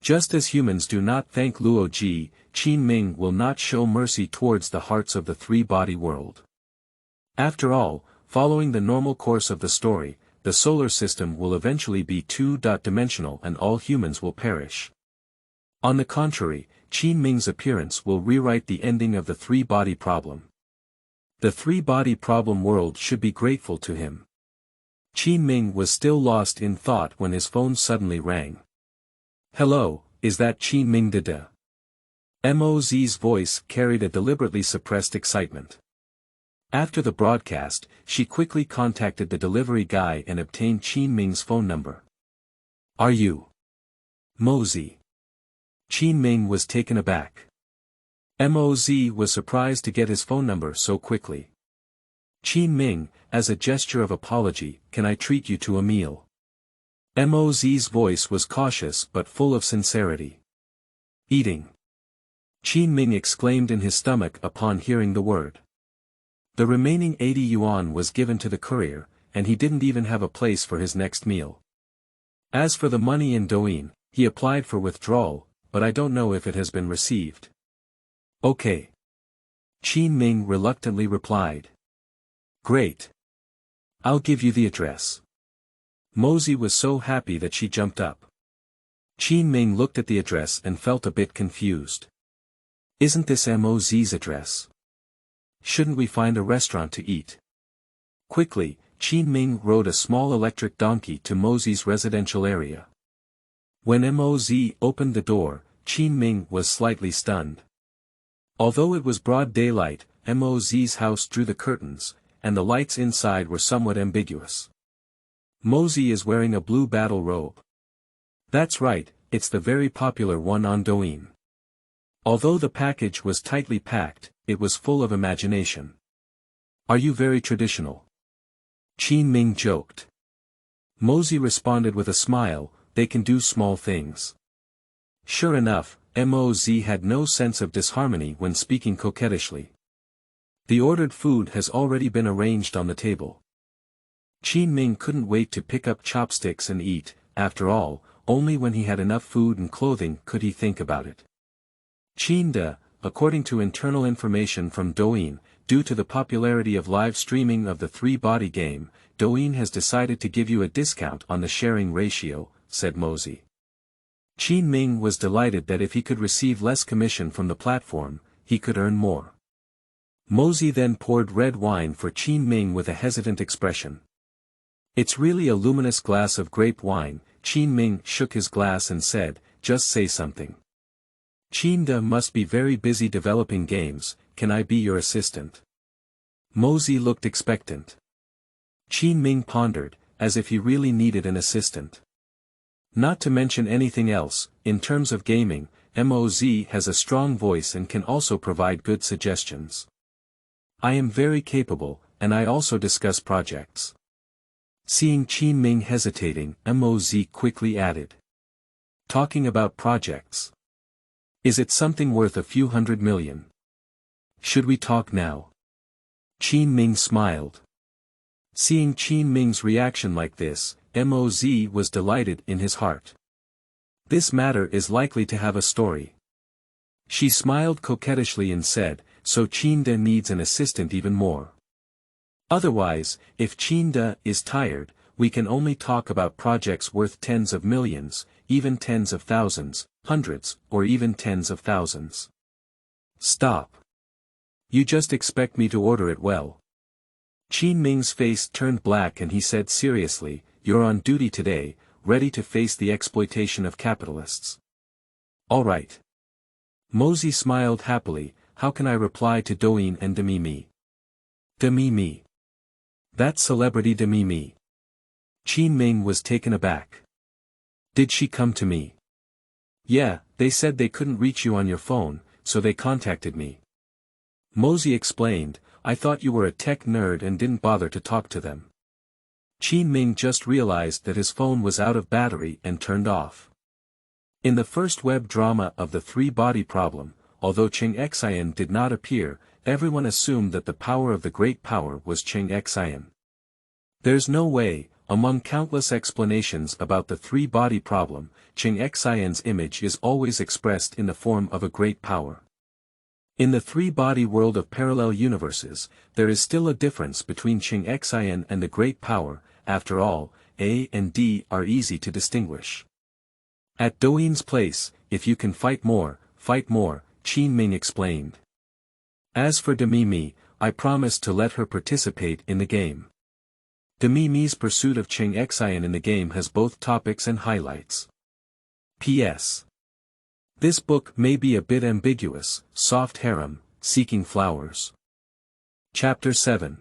Just as humans do not thank Luo Ji, Qin Ming will not show mercy towards the hearts of the three-body world. After all, following the normal course of the story, the solar system will eventually be two-dimensional and all humans will perish. On the contrary, Qin Ming's appearance will rewrite the ending of the three-body problem. The three-body problem world should be grateful to him. Qin Ming was still lost in thought when his phone suddenly rang. Hello, is that Qin Ming-De? Moz's voice carried a deliberately suppressed excitement. After the broadcast, she quickly contacted the delivery guy and obtained Qin Ming's phone number. Are you Mozi? Qin Ming was taken aback. Moz was surprised to get his phone number so quickly. Qin Ming, as a gesture of apology, can I treat you to a meal? Moz's voice was cautious but full of sincerity. Eating. Qin Ming exclaimed in his stomach upon hearing the word. The remaining 80 yuan was given to the courier, and he didn't even have a place for his next meal. As for the money in Douyin, he applied for withdrawal, but I don't know if it has been received. Okay. Qin Ming reluctantly replied. Great. I'll give you the address. Mozi was so happy that she jumped up. Qin Ming looked at the address and felt a bit confused. Isn't this Moz's address? Shouldn't we find a restaurant to eat? Quickly, Qin Ming rode a small electric donkey to Mozi's residential area. When Moz opened the door, Qin Ming was slightly stunned. Although it was broad daylight, Moz's house drew the curtains, and the lights inside were somewhat ambiguous. Mozi is wearing a blue battle robe. That's right, it's the very popular one on Douyin. Although the package was tightly packed, it was full of imagination. Are you very traditional? Qin Ming joked. Mozi responded with a smile, they can do small things. Sure enough, Moz had no sense of disharmony when speaking coquettishly. The ordered food has already been arranged on the table. Qin Ming couldn't wait to pick up chopsticks and eat. After all, only when he had enough food and clothing could he think about it. Qin-De, according to internal information from Douyin, due to the popularity of live streaming of the three-body game, Douyin has decided to give you a discount on the sharing ratio, said Mozi. Qin Ming was delighted that if he could receive less commission from the platform, he could earn more. Mozi then poured red wine for Qin Ming with a hesitant expression. It's really a luminous glass of grape wine. Qin Ming shook his glass and said, just say something. Qin-De must be very busy developing games, can I be your assistant? Mozi looked expectant. Qin Ming pondered, as if he really needed an assistant. Not to mention anything else, in terms of gaming, Moz has a strong voice and can also provide good suggestions. I am very capable, and I also discuss projects. Seeing Qin Ming hesitating, Moz quickly added. Talking about projects. Is it something worth a few $100 million? Should we talk now? Qin Ming smiled. Seeing Qin Ming's reaction like this, Moz was delighted in his heart. This matter is likely to have a story. She smiled coquettishly and said, so Qin-De needs an assistant even more. Otherwise, if Qin-De is tired, we can only talk about projects worth tens of millions, even tens of thousands, hundreds, or even tens of thousands. Stop. You just expect me to order it well. Qin Ming's face turned black and he said seriously, you're on duty today, ready to face the exploitation of capitalists. All right. Mosey smiled happily, how can I reply to Douyin and Demi-Me? Demi-Me. That celebrity Demi-Me. Qin Ming was taken aback. Did she come to me? Yeah, they said they couldn't reach you on your phone, so they contacted me. Mosey explained, I thought you were a tech nerd and didn't bother to talk to them. Qin Ming just realized that his phone was out of battery and turned off. In the first web drama of the Three Body Problem, although Cheng Xin did not appear, everyone assumed that the power of the Great Power was Cheng Xin. There's no way, among countless explanations about the Three Body Problem, Cheng Xin's image is always expressed in the form of a great power. In the three-body world of parallel universes, there is still a difference between Cheng Xin and the Great Power. After all, A and D are easy to distinguish. At Douyin's place, if you can fight more, Qin Ming explained. As for Demi-Me, I promised to let her participate in the game. Demi-Me's pursuit of Cheng Xin in the game has both topics and highlights. P.S. This book may be a bit ambiguous, soft harem, seeking flowers. Chapter 7.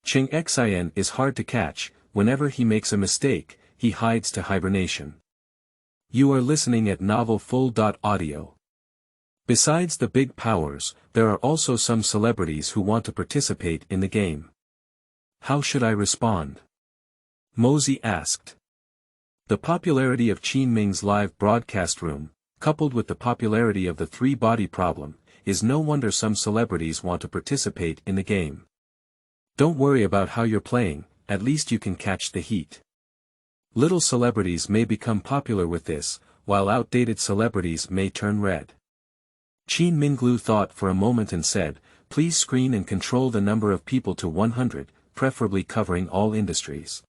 Cheng Xin is hard to catch, whenever he makes a mistake, he hides to hibernation. You are listening at novelfull.audio. Besides the big powers, there are also some celebrities who want to participate in the game. How should I respond? Mosey asked. The popularity of Qin Ming's live broadcast room, coupled with the popularity of the Three Body Problem, is no wonder some celebrities want to participate in the game. Don't worry about how you're playing, at least you can catch the heat. Little celebrities may become popular with this, while outdated celebrities may turn red. Qin Minglu thought for a moment and said, please screen and control the number of people to 100, preferably covering all industries.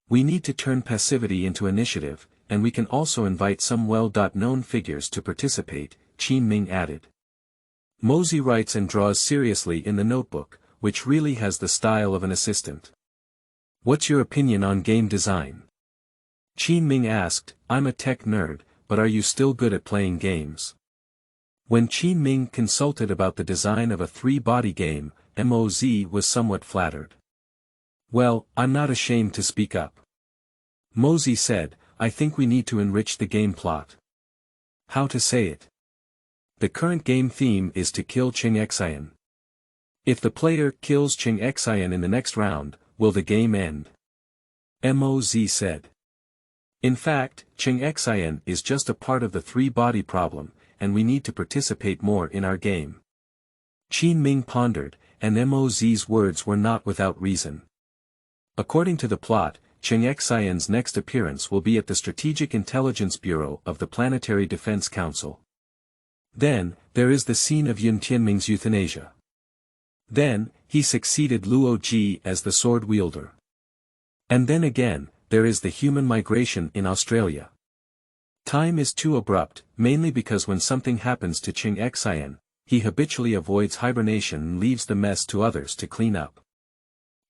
We need to turn passivity into initiative, and we can also invite some well-known figures to participate, Qin Ming added. Mosey writes and draws seriously in the notebook, which really has the style of an assistant. What's your opinion on game design? Qin Ming asked, I'm a tech nerd, but are you still good at playing games? When Qin Ming consulted about the design of a three-body game, Mosey was somewhat flattered. Well, I'm not ashamed to speak up. Mosey said, I think we need to enrich the game plot. How to say it? The current game theme is to kill Cheng Xin. If the player kills Cheng Xin in the next round, will the game end? Mosey said. In fact, Cheng Xin is just a part of the three-body problem, and we need to participate more in our game. Qin Ming pondered, and Mosey's words were not without reason. According to the plot, Cheng Xin's next appearance will be at the Strategic Intelligence Bureau of the Planetary Defense Council. Then, there is the scene of Yuntianming's euthanasia. Then, he succeeded Luo Ji as the sword wielder. And then again, there is the human migration in Australia. Time is too abrupt, mainly because when something happens to Cheng Xin, he habitually avoids hibernation and leaves the mess to others to clean up.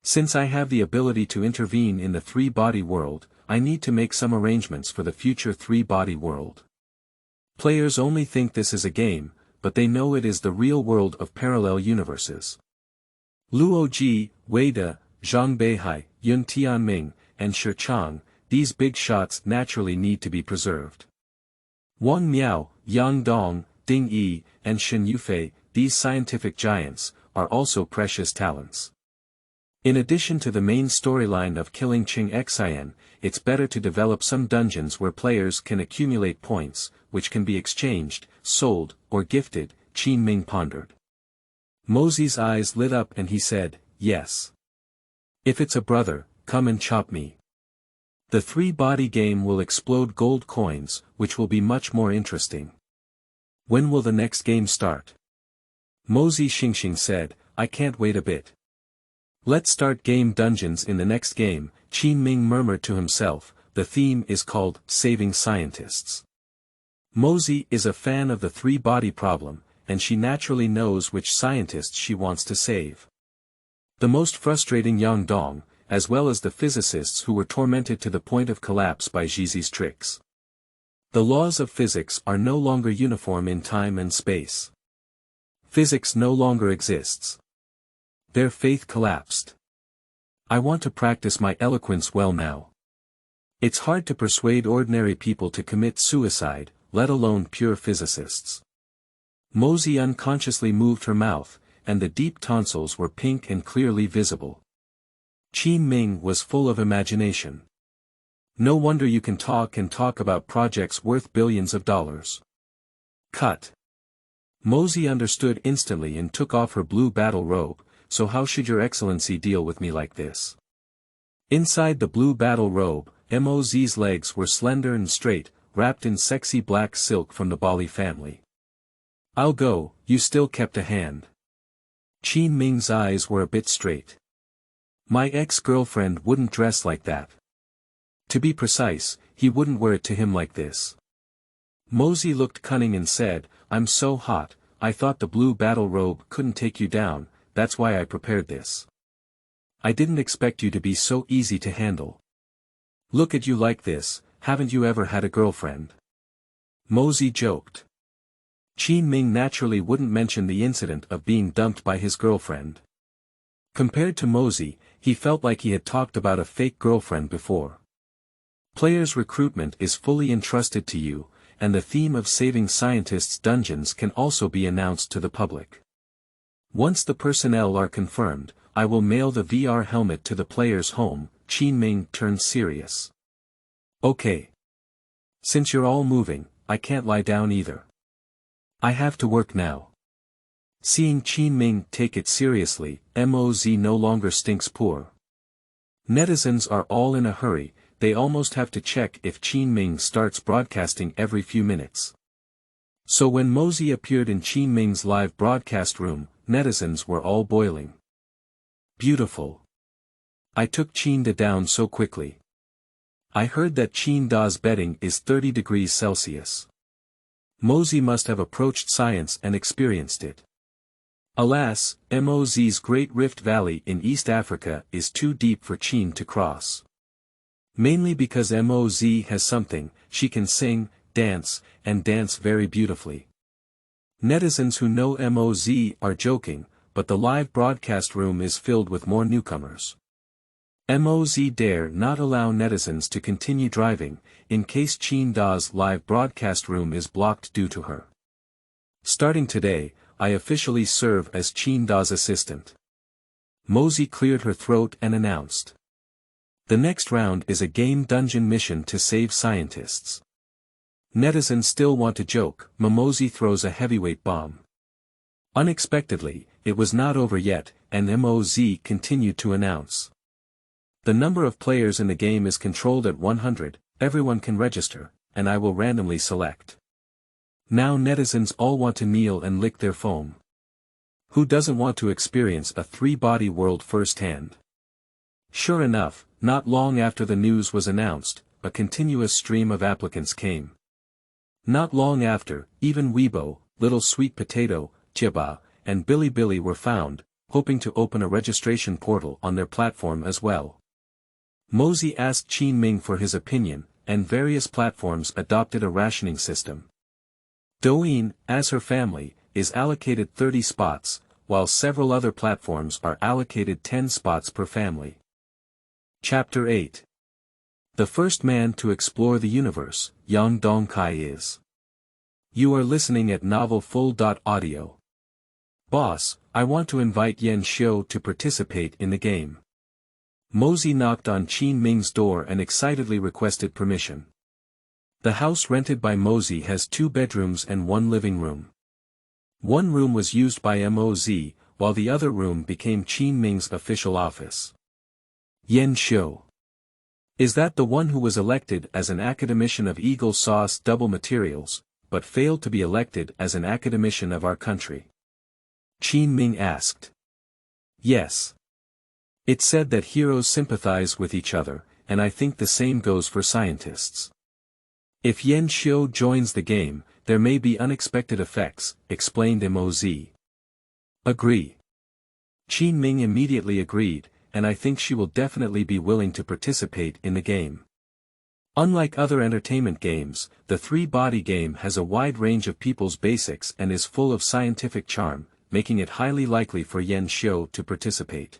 Since I have the ability to intervene in the three-body world, I need to make some arrangements for the future three-body world. Players only think this is a game, but they know it is the real world of parallel universes. Luo Ji, Wei-De, Zhang Beihai, Yuntianming, and Shi Chang, these big shots naturally need to be preserved. Wang Miao, Yang Dong, Ding Yi, and Shen Yufei, these scientific giants, are also precious talents. In addition to the main storyline of killing Cheng Xin, it's better to develop some dungeons where players can accumulate points, which can be exchanged, sold, or gifted, Qin Ming pondered. Mosey's eyes lit up and he said, yes. If it's a brother, come and chop me. The three-body game will explode gold coins, which will be much more interesting. When will the next game start? Mosey Xingxing said, I can't wait a bit. Let's start game dungeons in the next game, Qin Ming murmured to himself, the theme is called Saving Scientists. Mosey is a fan of the three-body problem, and she naturally knows which scientists she wants to save. The most frustrating Yang Dong, as well as the physicists who were tormented to the point of collapse by Zhizi's tricks. The laws of physics are no longer uniform in time and space. Physics no longer exists. Their faith collapsed. I want to practice my eloquence well now. It's hard to persuade ordinary people to commit suicide, let alone pure physicists. Mosey unconsciously moved her mouth, and the deep tonsils were pink and clearly visible. Qin Ming was full of imagination. No wonder you can talk and talk about projects worth billions of dollars. Cut. Mosey understood instantly and took off her blue battle robe. So how should your excellency deal with me like this? Inside the blue battle robe, Moz's legs were slender and straight, wrapped in sexy black silk from the Bali family. I'll go, you still kept a hand. Qin Ming's eyes were a bit straight. My ex-girlfriend wouldn't dress like that. To be precise, he wouldn't wear it to him like this. Mosey looked cunning and said, I'm so hot, I thought the blue battle robe couldn't take you down. That's why I prepared this. I didn't expect you to be so easy to handle. Look at you like this, haven't you ever had a girlfriend? Mosey joked. Qin Ming naturally wouldn't mention the incident of being dumped by his girlfriend. Compared to Mosey, he felt like he had talked about a fake girlfriend before. Players' recruitment is fully entrusted to you, and the theme of saving scientists' dungeons can also be announced to the public. Once the personnel are confirmed, I will mail the VR helmet to the player's home. Qin Ming turned serious. Okay. Since you're all moving, I can't lie down either. I have to work now. Seeing Qin Ming take it seriously, Moz no longer stinks poor. Netizens are all in a hurry, they almost have to check if Qin Ming starts broadcasting every few minutes. So when Mosey appeared in Qin Ming's live broadcast room, netizens were all boiling. Beautiful. I took Qin down so quickly. I heard that Qin-Da's bedding is 30 degrees Celsius. Mosey must have approached science and experienced it. Alas, Moz's Great Rift Valley in East Africa is too deep for Qin to cross. Mainly because Moz has something, she can sing, dance, and dance very beautifully. Netizens who know Moz are joking, but the live broadcast room is filled with more newcomers. Moz dare not allow netizens to continue driving, in case Qin-Da's live broadcast room is blocked due to her. Starting today, I officially serve as Qin-Da's assistant. Moz cleared her throat and announced. The next round is a game dungeon mission to save scientists. Netizens still want to joke, Moz throws a heavyweight bomb. Unexpectedly, it was not over yet, and Moz continued to announce. The number of players in the game is controlled at 100, everyone can register, and I will randomly select. Now netizens all want to kneel and lick their foam. Who doesn't want to experience a three-body world firsthand? Sure enough, not long after the news was announced, a continuous stream of applicants came. Not long after, even Weibo, Little Sweet Potato, Jiba, and Billy were found, hoping to open a registration portal on their platform as well. Mosey asked Qin Ming for his opinion, and various platforms adopted a rationing system. Douyin, as her family, is allocated 30 spots, while several other platforms are allocated 10 spots per family. Chapter 8. The first man to explore the universe, young Dongcai is. You are listening at novelfull.audio. Boss, I want to invite Yen-Xiu to participate in the game. Mosey knocked on Qin Ming's door and excitedly requested permission. The house rented by Mosey has 2 bedrooms and 1 living room. One room was used by Moz, while the other room became Qin Ming's official office. Yen-Xiu. Is that the one who was elected as an academician of Eagle Sauce Double Materials, but failed to be elected as an academician of our country? Qin Ming asked. Yes. It said that heroes sympathize with each other, and I think the same goes for scientists. If Yen-Xiu joins the game, there may be unexpected effects, explained MOZ. Agree. Qin Ming immediately agreed, and I think she will definitely be willing to participate in the game. Unlike other entertainment games, the three-body game has a wide range of people's basics and is full of scientific charm, making it highly likely for Yan Xiu to participate.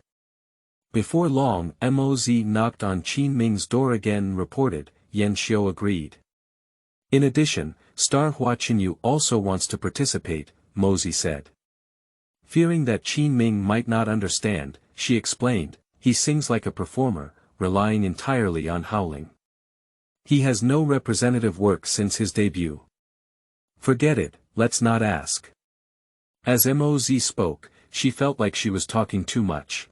Before long, MOZ knocked on Qin Ming's door again and reported, Yan Xiu agreed. In addition, Star Hua Qinyu also wants to participate, Mozi said. Fearing that Qin Ming might not understand, she explained, he sings like a performer, relying entirely on howling. He has no representative work since his debut. Forget it, let's not ask. As MOZ spoke, she felt like she was talking too much.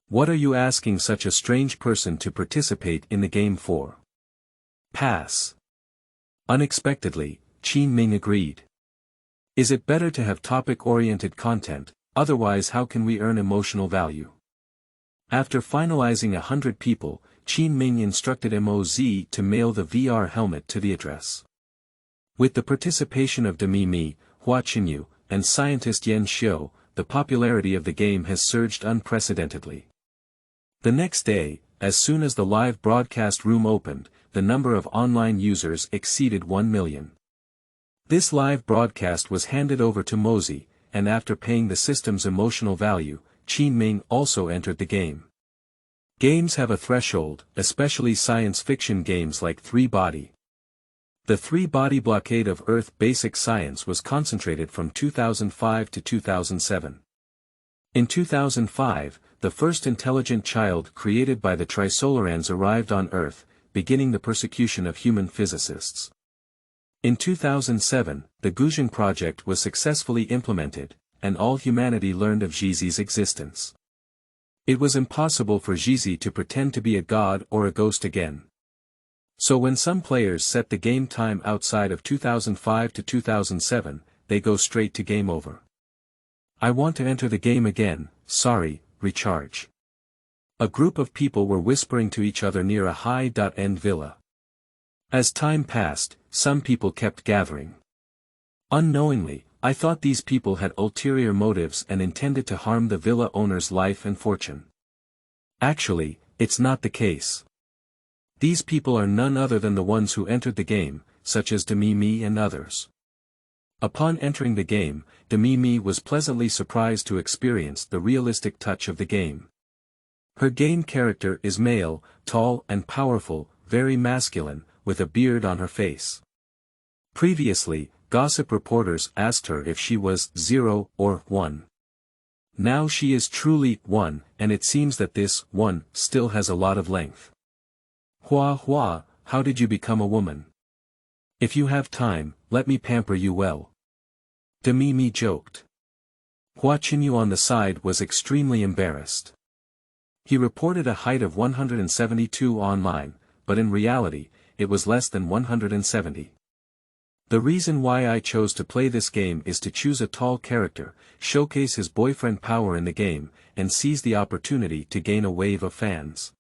What are you asking such a strange person to participate in the game for? Pass. Unexpectedly, Qin Ming agreed. Is it better to have topic-oriented content, otherwise how can we earn emotional value? After finalizing 100 people, Qin Ming instructed MOZ to mail the VR helmet to the address. With the participation of Demi Mi, Hua Qinyu, and scientist Yan Xiu, the popularity of the game has surged unprecedentedly. The next day, as soon as the live broadcast room opened, the number of online users exceeded 1 million. This live broadcast was handed over to Mozi, and after paying the system's emotional value, Qin Ming also entered the game. Games have a threshold, especially science fiction games like Three Body. The Three Body blockade of Earth basic science was concentrated from 2005 to 2007. In 2005, the first intelligent child created by the Trisolarans arrived on Earth, beginning the persecution of human physicists. In 2007, the Guzheng project was successfully implemented, and all humanity learned of Zhizi's existence. It was impossible for Zhizi to pretend to be a god or a ghost again. So when some players set the game time outside of 2005 to 2007, they go straight to game over. I want to enter the game again, sorry, recharge. A group of people were whispering to each other near a high.End villa. As time passed, some people kept gathering. Unknowingly, I thought these people had ulterior motives and intended to harm the villa owner's life and fortune. Actually, it's not the case. These people are none other than the ones who entered the game, such as Demi Mi and others. Upon entering the game, Demi Mi was pleasantly surprised to experience the realistic touch of the game. Her game character is male, tall and powerful, very masculine, with a beard on her face. Previously, gossip reporters asked her if she was 0 or 1. Now she is truly 1, and it seems that this 1 still has a lot of length. Hua, how did you become a woman? If you have time, let me pamper you well. Demi Mi joked. Hua Qinyu on the side was extremely embarrassed. He reported a height of 172 online, but in reality, it was less than 170. The reason why I chose to play this game is to choose a tall character, showcase his boyfriend power in the game, and seize the opportunity to gain a wave of fans.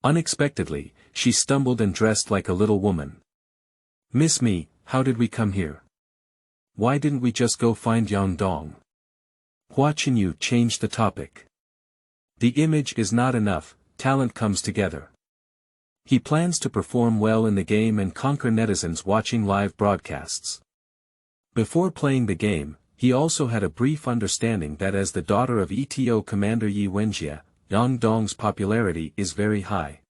Unexpectedly, she stumbled and dressed like a little woman. Miss me, how did we come here? Why didn't we just go find Yang Dong? Hua Qinyu changed the topic. The image is not enough, talent comes together. He plans to perform well in the game and conquer netizens watching live broadcasts. Before playing the game, he also had a brief understanding that as the daughter of ETO Commander Yi Wenjie, Yang Dong's popularity is very high.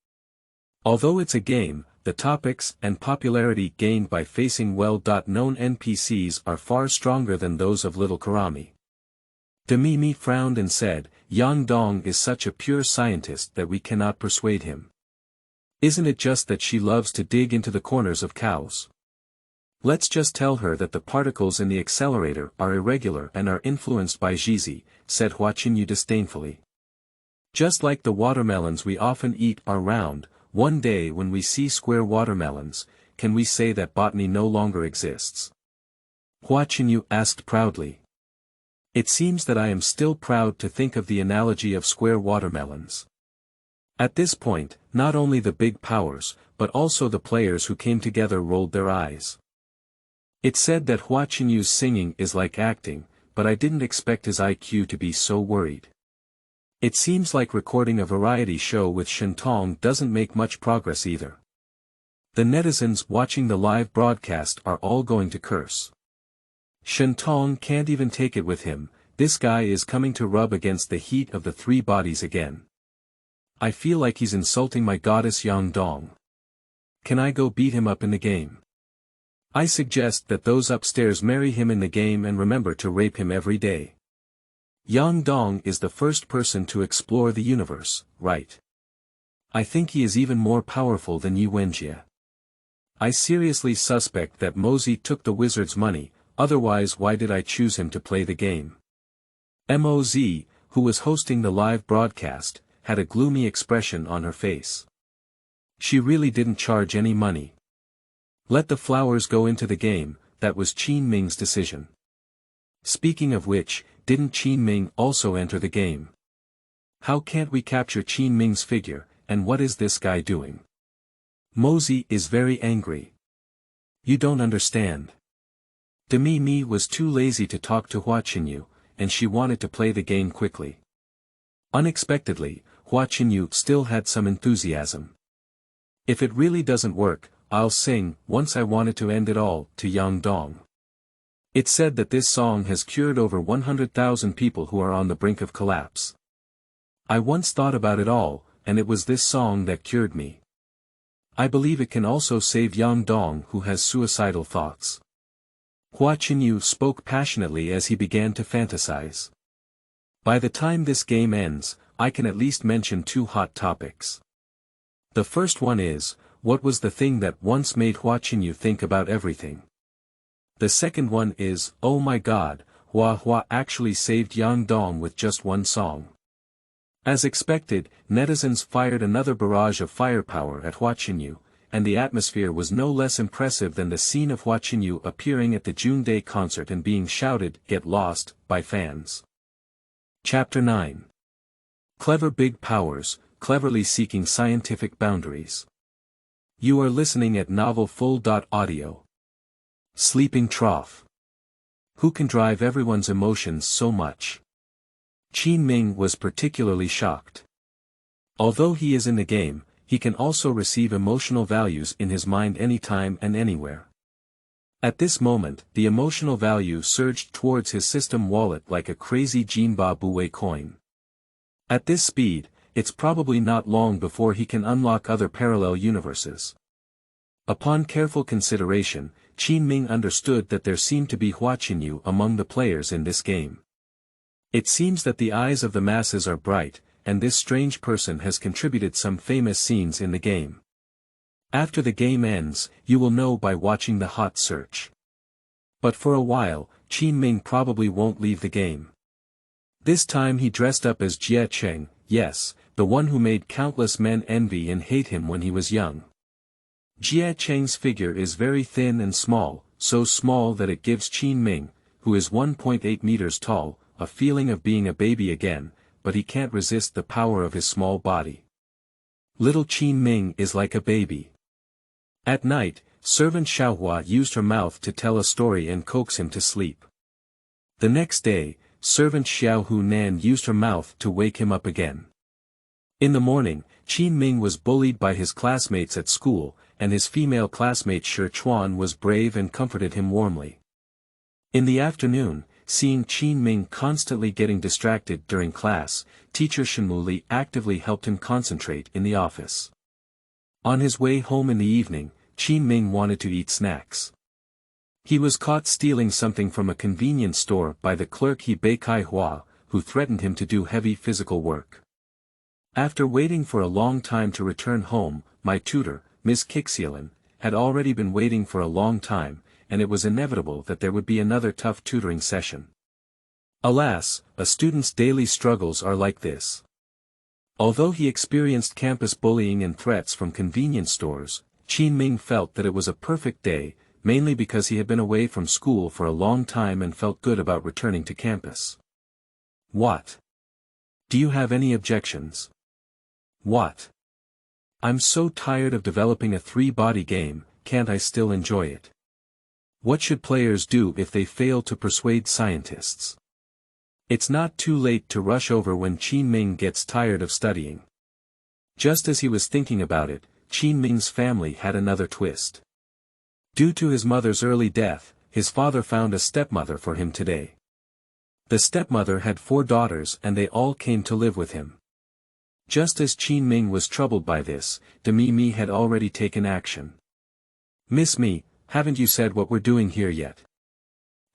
Although it's a game, the topics and popularity gained by facing well-known NPCs are far stronger than those of Little Karami. Demi Mi frowned and said, Yang Dong is such a pure scientist that we cannot persuade him. Isn't it just that she loves to dig into the corners of cows? Let's just tell her that the particles in the accelerator are irregular and are influenced by Zhizi, said Hua Qinyu disdainfully. Just like the watermelons we often eat are round, one day when we see square watermelons, can we say that botany no longer exists? Hua Qinyu asked proudly. It seems that I am still proud to think of the analogy of square watermelons. At this point, not only the big powers, but also the players who came together rolled their eyes. It said that Hua Qinyu's singing is like acting, but I didn't expect his IQ to be so worried. It seems like recording a variety show with Shen Tong doesn't make much progress either. The netizens watching the live broadcast are all going to curse. Shen Tong can't even take it with him, this guy is coming to rub against the heat of the three bodies again. I feel like he's insulting my goddess Yang Dong. Can I go beat him up in the game? I suggest that those upstairs marry him in the game and remember to rape him every day. Yang Dong is the first person to explore the universe, right? I think he is even more powerful than Wenjie. I seriously suspect that Mosey took the wizard's money, otherwise why did I choose him to play the game? Moz, who was hosting the live broadcast, had a gloomy expression on her face. She really didn't charge any money. Let the flowers go into the game, that was Qin Ming's decision. Speaking of which, didn't Qin Ming also enter the game? How can't we capture Qin Ming's figure, and what is this guy doing? Mosey is very angry. You don't understand. Demi was too lazy to talk to Hua Qinyu, and she wanted to play the game quickly. Unexpectedly, Hua Qinyu still had some enthusiasm. If it really doesn't work, I'll sing, once I wanted to end it all, to Yang Dong. It said that this song has cured over 100,000 people who are on the brink of collapse. I once thought about it all, and it was this song that cured me. I believe it can also save Yang Dong who has suicidal thoughts. Hua Qinyu spoke passionately as he began to fantasize. By the time this game ends, I can at least mention two hot topics. The first one is, what was the thing that once made Hua Qinyu think about everything? The second one is, oh my god, Hua actually saved Yang Dong with just one song. As expected, netizens fired another barrage of firepower at Hua Qinyu, and the atmosphere was no less impressive than the scene of Hua Qinyu appearing at the June Day concert and being shouted, "Get lost," by fans. Chapter 9. Clever Big Powers, Cleverly Seeking Scientific Boundaries. You are listening at novelfull.audio. Sleeping Trough. Who can drive everyone's emotions so much? Qin Ming was particularly shocked. Although he is in the game, he can also receive emotional values in his mind anytime and anywhere. At this moment, the emotional value surged towards his system wallet like a crazy Jinba Buwei coin. At this speed, it's probably not long before he can unlock other parallel universes. Upon careful consideration, Qin Ming understood that there seemed to be Hua Qinyu among the players in this game. It seems that the eyes of the masses are bright, and this strange person has contributed some famous scenes in the game. After the game ends, you will know by watching the hot search. But for a while, Qin Ming probably won't leave the game. This time he dressed up as Jie Cheng, yes, the one who made countless men envy and hate him when he was young. Jie Cheng's figure is very thin and small, so small that it gives Qin Ming, who is 1.8 meters tall, a feeling of being a baby again, but he can't resist the power of his small body. Little Qin Ming is like a baby. At night, servant Xiaohua used her mouth to tell a story and coax him to sleep. The next day, servant Xiao Hunan used her mouth to wake him up again. In the morning, Qin Ming was bullied by his classmates at school, and his female classmate Shi Chuan was brave and comforted him warmly. In the afternoon, seeing Qin Ming constantly getting distracted during class, teacher Shenmu Li actively helped him concentrate in the office. On his way home in the evening, Qin Ming wanted to eat snacks. He was caught stealing something from a convenience store by the clerk Hibei Hua, who threatened him to do heavy physical work. After waiting for a long time to return home, my tutor, Ms. Kixialan, had already been waiting for a long time, and it was inevitable that there would be another tough tutoring session. Alas, a student's daily struggles are like this. Although he experienced campus bullying and threats from convenience stores, Qin Ming felt that it was a perfect day, mainly because he had been away from school for a long time and felt good about returning to campus. What? Do you have any objections? What? I'm so tired of developing a three-body game, can't I still enjoy it? What should players do if they fail to persuade scientists? It's not too late to rush over when Qin Ming gets tired of studying. Just as he was thinking about it, Qin Ming's family had another twist. Due to his mother's early death, his father found a stepmother for him today. The stepmother had 4 daughters and they all came to live with him. Just as Qin Ming was troubled by this, Mi had already taken action. "Miss Mi, haven't you said what we're doing here yet?"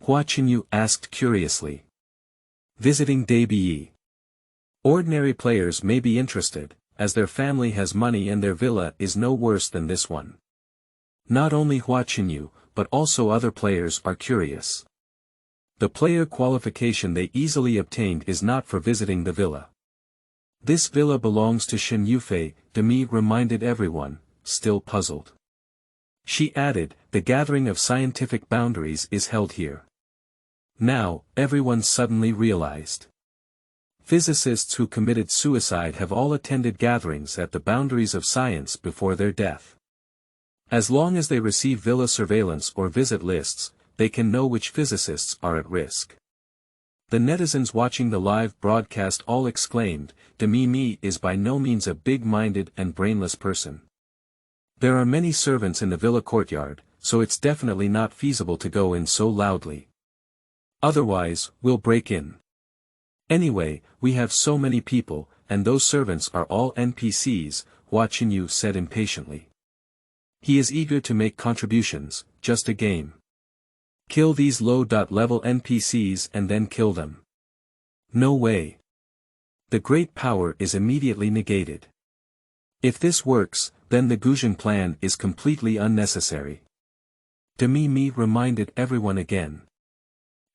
Hua Qinyu asked curiously. "Visiting Bi. Ordinary players may be interested, as their family has money and their villa is no worse than this one." Not only Hua Qinyu, but also other players are curious. The player qualification they easily obtained is not for visiting the villa. This villa belongs to Shen Yufei.De reminded everyone, still puzzled. She added, "The gathering of scientific boundaries is held here." Now, everyone suddenly realized. Physicists who committed suicide have all attended gatherings at the boundaries of science before their death. As long as they receive villa surveillance or visit lists, they can know which physicists are at risk. The netizens watching the live broadcast all exclaimed, "Mi is by no means a big-minded and brainless person. There are many servants in the villa courtyard, so it's definitely not feasible to go in so loudly. Otherwise, we'll break in. Anyway, we have so many people, and those servants are all NPCs," Hua Qinyu said impatiently. He is eager to make contributions, just a game. Kill these low-level NPCs and then kill them. No way. The great power is immediately negated. If this works, then the Guzheng plan is completely unnecessary. Mi reminded everyone again.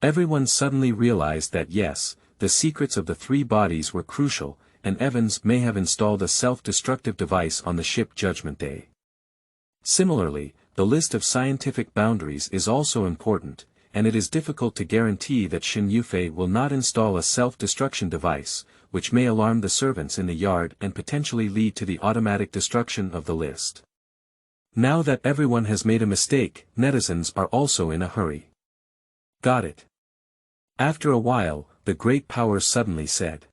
Everyone suddenly realized that yes, the secrets of the 3 bodies were crucial, and Evans may have installed a self-destructive device on the ship Judgment Day. Similarly, the list of scientific boundaries is also important, and it is difficult to guarantee that Shen Yufei will not install a self-destruction device, which may alarm the servants in the yard and potentially lead to the automatic destruction of the list. Now that everyone has made a mistake, netizens are also in a hurry. Got it. After a while, the great power suddenly said.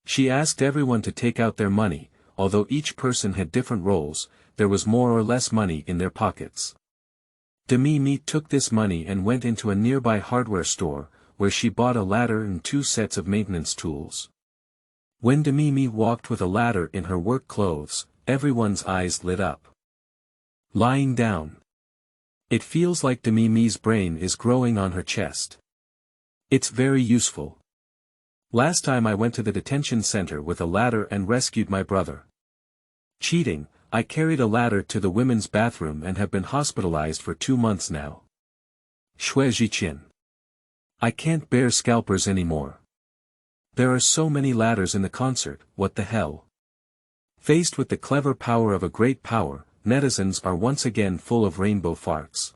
She asked everyone to take out their money, although each person had different roles, there was more or less money in their pockets. Mi took this money and went into a nearby hardware store, where she bought a ladder and 2 sets of maintenance tools. When Mi walked with a ladder in her work clothes, everyone's eyes lit up. Lying down. It feels like Mi's brain is growing on her chest. It's very useful. Last time I went to the detention center with a ladder and rescued my brother. Cheating, I carried a ladder to the women's bathroom and have been hospitalized for 2 months now. Shuizhi-chin. I can't bear scalpers anymore. There are so many ladders in the concert, what the hell? Faced with the clever power of a great power, netizens are once again full of rainbow farts.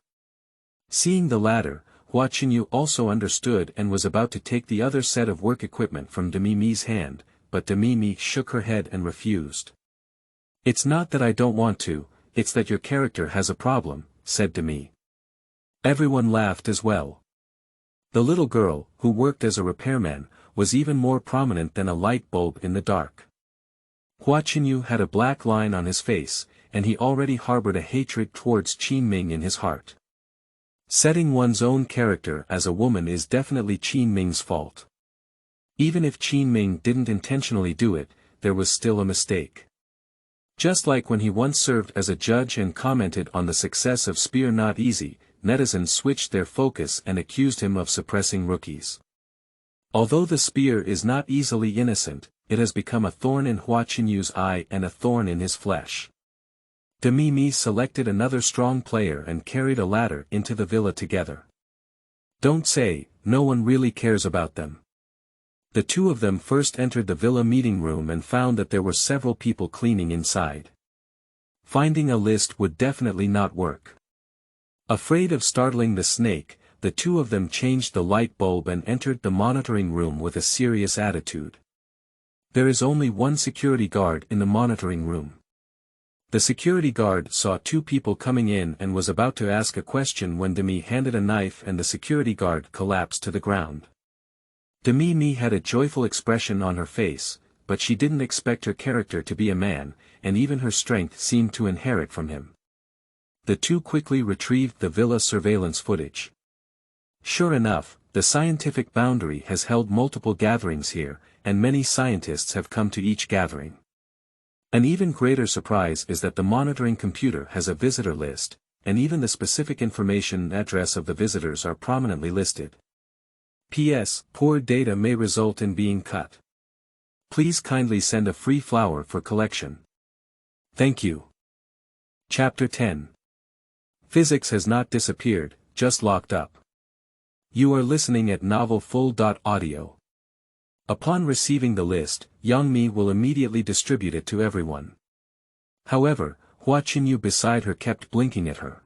Seeing the ladder, Hua Qinyu also understood and was about to take the other set of work equipment from Mi's hand, but Mi shook her head and refused. "It's not that I don't want to, it's that your character has a problem," said Mi. Everyone laughed as well. The little girl, who worked as a repairman, was even more prominent than a light bulb in the dark. Hua Qinyu had a black line on his face, and he already harbored a hatred towards Qin Ming in his heart. Setting one's own character as a woman is definitely Qin Ming's fault. Even if Qin Ming didn't intentionally do it, there was still a mistake. Just like when he once served as a judge and commented on the success of Spear Not Easy, netizens switched their focus and accused him of suppressing rookies. Although the spear is not easily innocent, it has become a thorn in Hua Qinyu's eye and a thorn in his flesh. Mi selected another strong player and carried a ladder into the villa together. Don't say, no one really cares about them. The 2 of them first entered the villa meeting room and found that there were several people cleaning inside. Finding a list would definitely not work. Afraid of startling the snake, the 2 of them changed the light bulb and entered the monitoring room with a serious attitude. There is only 1 security guard in the monitoring room. The security guard saw two people coming in and was about to ask a question when Demi handed a knife and the security guard collapsed to the ground. Demi had a joyful expression on her face, but she didn't expect her character to be a man, and even her strength seemed to inherit from him. The two quickly retrieved the villa surveillance footage. Sure enough, the scientific boundary has held multiple gatherings here, and many scientists have come to each gathering. An even greater surprise is that the monitoring computer has a visitor list, and even the specific information and address of the visitors are prominently listed. P.S. Poor data may result in being cut. Please kindly send a free flower for collection. Thank you. Chapter 10. Physics has not disappeared, just locked up. You are listening at novelfull.audio. Upon receiving the list, Yang Mi will immediately distribute it to everyone. However, Hua Qinyu beside her kept blinking at her.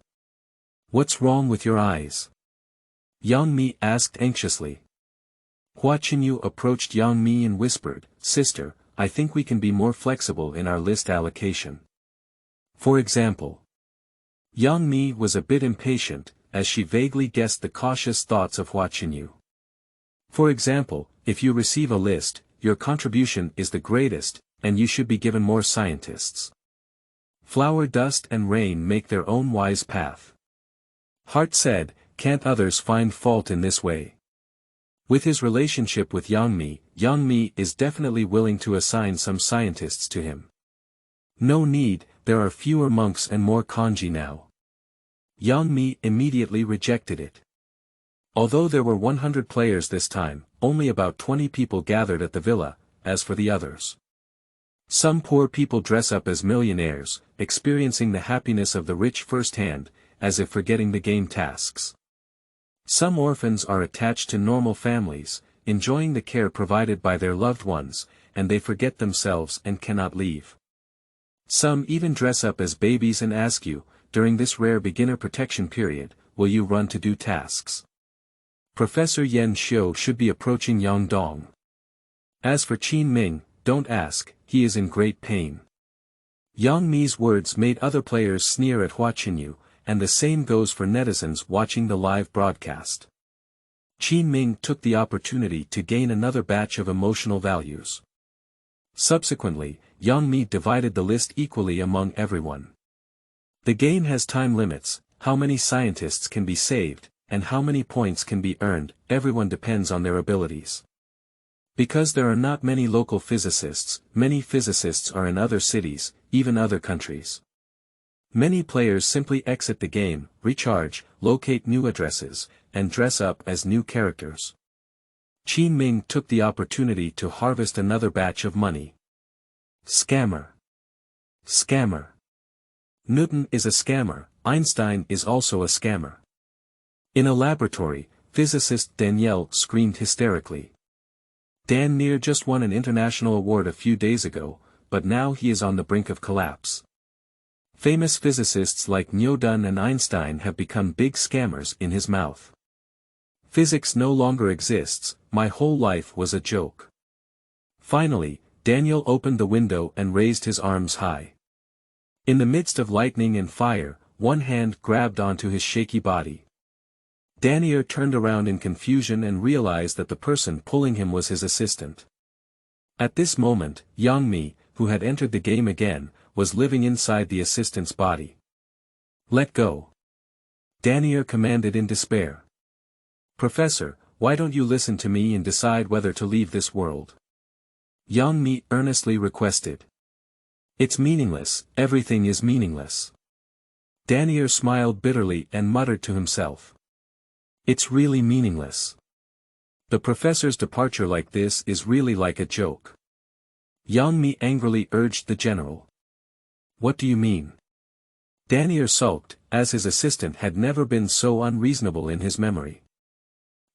What's wrong with your eyes? Yang Mi asked anxiously. Hua Qinyu approached Yang Mi and whispered, Sister, I think we can be more flexible in our list allocation. For example. Yang Mi was a bit impatient, as she vaguely guessed the cautious thoughts of Hua Qinyu. For example, if you receive a list, your contribution is the greatest, and you should be given more scientists. Flower dust and rain make their own wise path. Heart said, can't others find fault in this way? With his relationship with Yang Mi is definitely willing to assign some scientists to him. No need, there are fewer monks and more kanji now. Yang Mi immediately rejected it. Although there were 100 players this time, only about 20 people gathered at the villa, as for the others. Some poor people dress up as millionaires, experiencing the happiness of the rich firsthand, as if forgetting the game tasks. Some orphans are attached to normal families, enjoying the care provided by their loved ones, and they forget themselves and cannot leave. Some even dress up as babies and ask you, during this rare beginner protection period, will you run to do tasks? Professor Yan Xiu should be approaching Yang Dong. As for Qin Ming, don't ask, he is in great pain. Yang Mi's words made other players sneer at Hua Qinyu, and the same goes for netizens watching the live broadcast. Qin Ming took the opportunity to gain another batch of emotional values. Subsequently, Yang Mi divided the list equally among everyone. The game has time limits, how many scientists can be saved, and how many points can be earned, everyone depends on their abilities. Because there are not many local physicists, many physicists are in other cities, even other countries. Many players simply exit the game, recharge, locate new addresses, and dress up as new characters. Qin Ming took the opportunity to harvest another batch of money. Scammer. Scammer. Newton is a scammer, Einstein is also a scammer. In a laboratory, physicist Danielle screamed hysterically. Dan Near just won an international award a few days ago, but now he is on the brink of collapse. Famous physicists like Newton and Einstein have become big scammers in his mouth. Physics no longer exists, my whole life was a joke. Finally, Daniel opened the window and raised his arms high. In the midst of lightning and fire, one hand grabbed onto his shaky body. Daniel turned around in confusion and realized that the person pulling him was his assistant. At this moment, Yang Mi, who had entered the game again, was living inside the assistant's body. Let go. Daniel commanded in despair. Professor, why don't you listen to me and decide whether to leave this world? Yang Mi earnestly requested. It's meaningless, everything is meaningless. Daniel smiled bitterly and muttered to himself. It's really meaningless. The professor's departure like this is really like a joke. Yang Mi angrily urged the general. What do you mean? Daniel sulked, as his assistant had never been so unreasonable in his memory.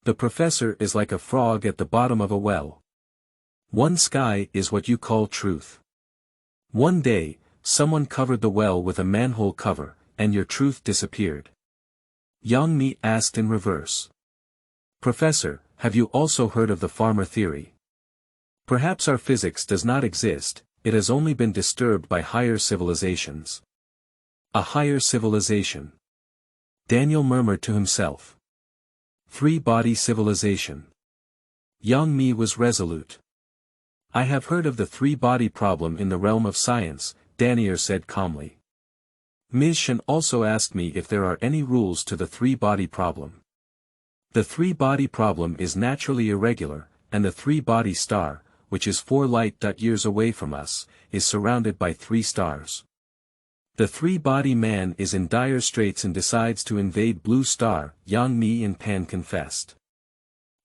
The professor is like a frog at the bottom of a well. One sky is what you call truth. One day, someone covered the well with a manhole cover, and your truth disappeared. Yang Mi asked in reverse. Professor, have you also heard of the farmer theory? Perhaps our physics does not exist, it has only been disturbed by higher civilizations. A higher civilization. Daniel murmured to himself. Three-body civilization. Yang Mi was resolute. I have heard of the three-body problem in the realm of science, Daniel said calmly. Ms. Shen also asked me if there are any rules to the three-body problem. The three-body problem is naturally irregular, and the three-body star, which is 4 light-years away from us, is surrounded by 3 stars. The three-body man is in dire straits and decides to invade Blue Star, Yang Mi and Pan confessed.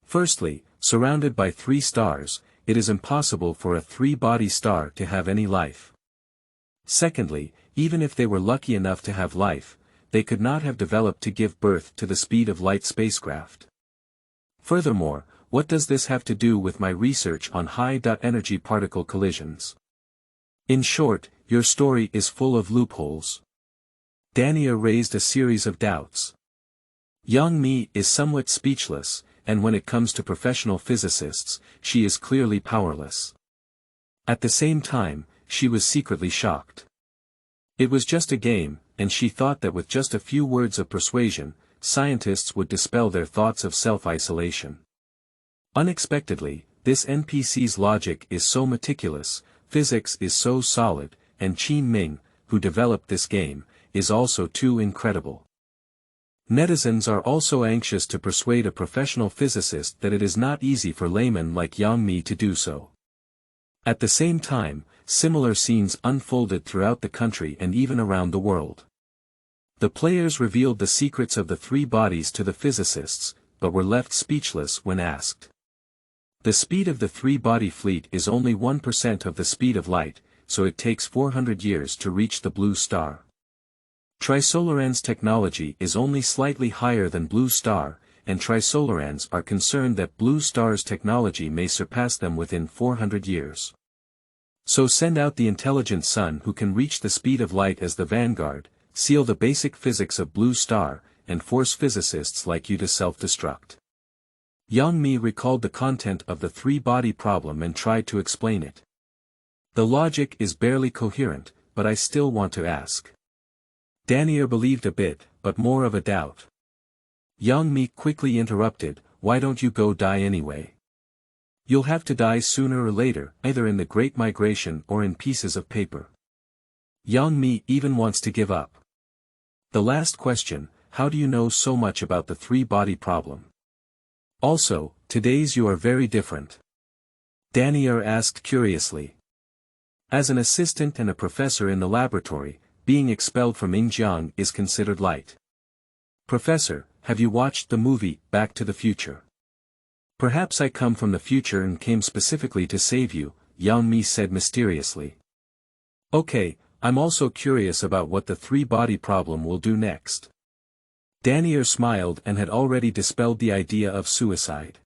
Firstly, surrounded by 3 stars, it is impossible for a three-body star to have any life. Secondly, even if they were lucky enough to have life, they could not have developed to give birth to the speed of light spacecraft. Furthermore, what does this have to do with my research on high.energy particle collisions? In short, your story is full of loopholes. Dania raised a series of doubts. Yang Mi is somewhat speechless, and when it comes to professional physicists, she is clearly powerless. At the same time, she was secretly shocked. It was just a game, and she thought that with just a few words of persuasion, scientists would dispel their thoughts of self-isolation. Unexpectedly, this NPC's logic is so meticulous, physics is so solid, and Qin Ming, who developed this game, is also too incredible. Netizens are also anxious to persuade a professional physicist that it is not easy for laymen like Yang Mi to do so. At the same time, similar scenes unfolded throughout the country and even around the world. The players revealed the secrets of the 3 bodies to the physicists, but were left speechless when asked. The speed of the 3-body fleet is only 1% of the speed of light, so it takes 400 years to reach the Blue Star. Trisolarans' technology is only slightly higher than Blue Star, and Trisolarans are concerned that Blue Star's technology may surpass them within 400 years. So send out the intelligent son who can reach the speed of light as the vanguard, seal the basic physics of Blue Star, and force physicists like you to self-destruct. Yang Mi recalled the content of the 3-body problem and tried to explain it. The logic is barely coherent, but I still want to ask. Daniel believed a bit, but more of a doubt. Yang Mi quickly interrupted, why don't you go die anyway? You'll have to die sooner or later, either in the Great Migration or in pieces of paper. Yang Mi even wants to give up. The last question, how do you know so much about the 3-body problem? Also, today's you are very different. Daniel asked curiously. As an assistant and a professor in the laboratory, being expelled from Yingjiang is considered light. Professor, have you watched the movie, Back to the Future? Perhaps I come from the future and came specifically to save you, Yang Mi said mysteriously. Okay, I'm also curious about what the 3-body problem will do next. Daniel smiled and had already dispelled the idea of suicide.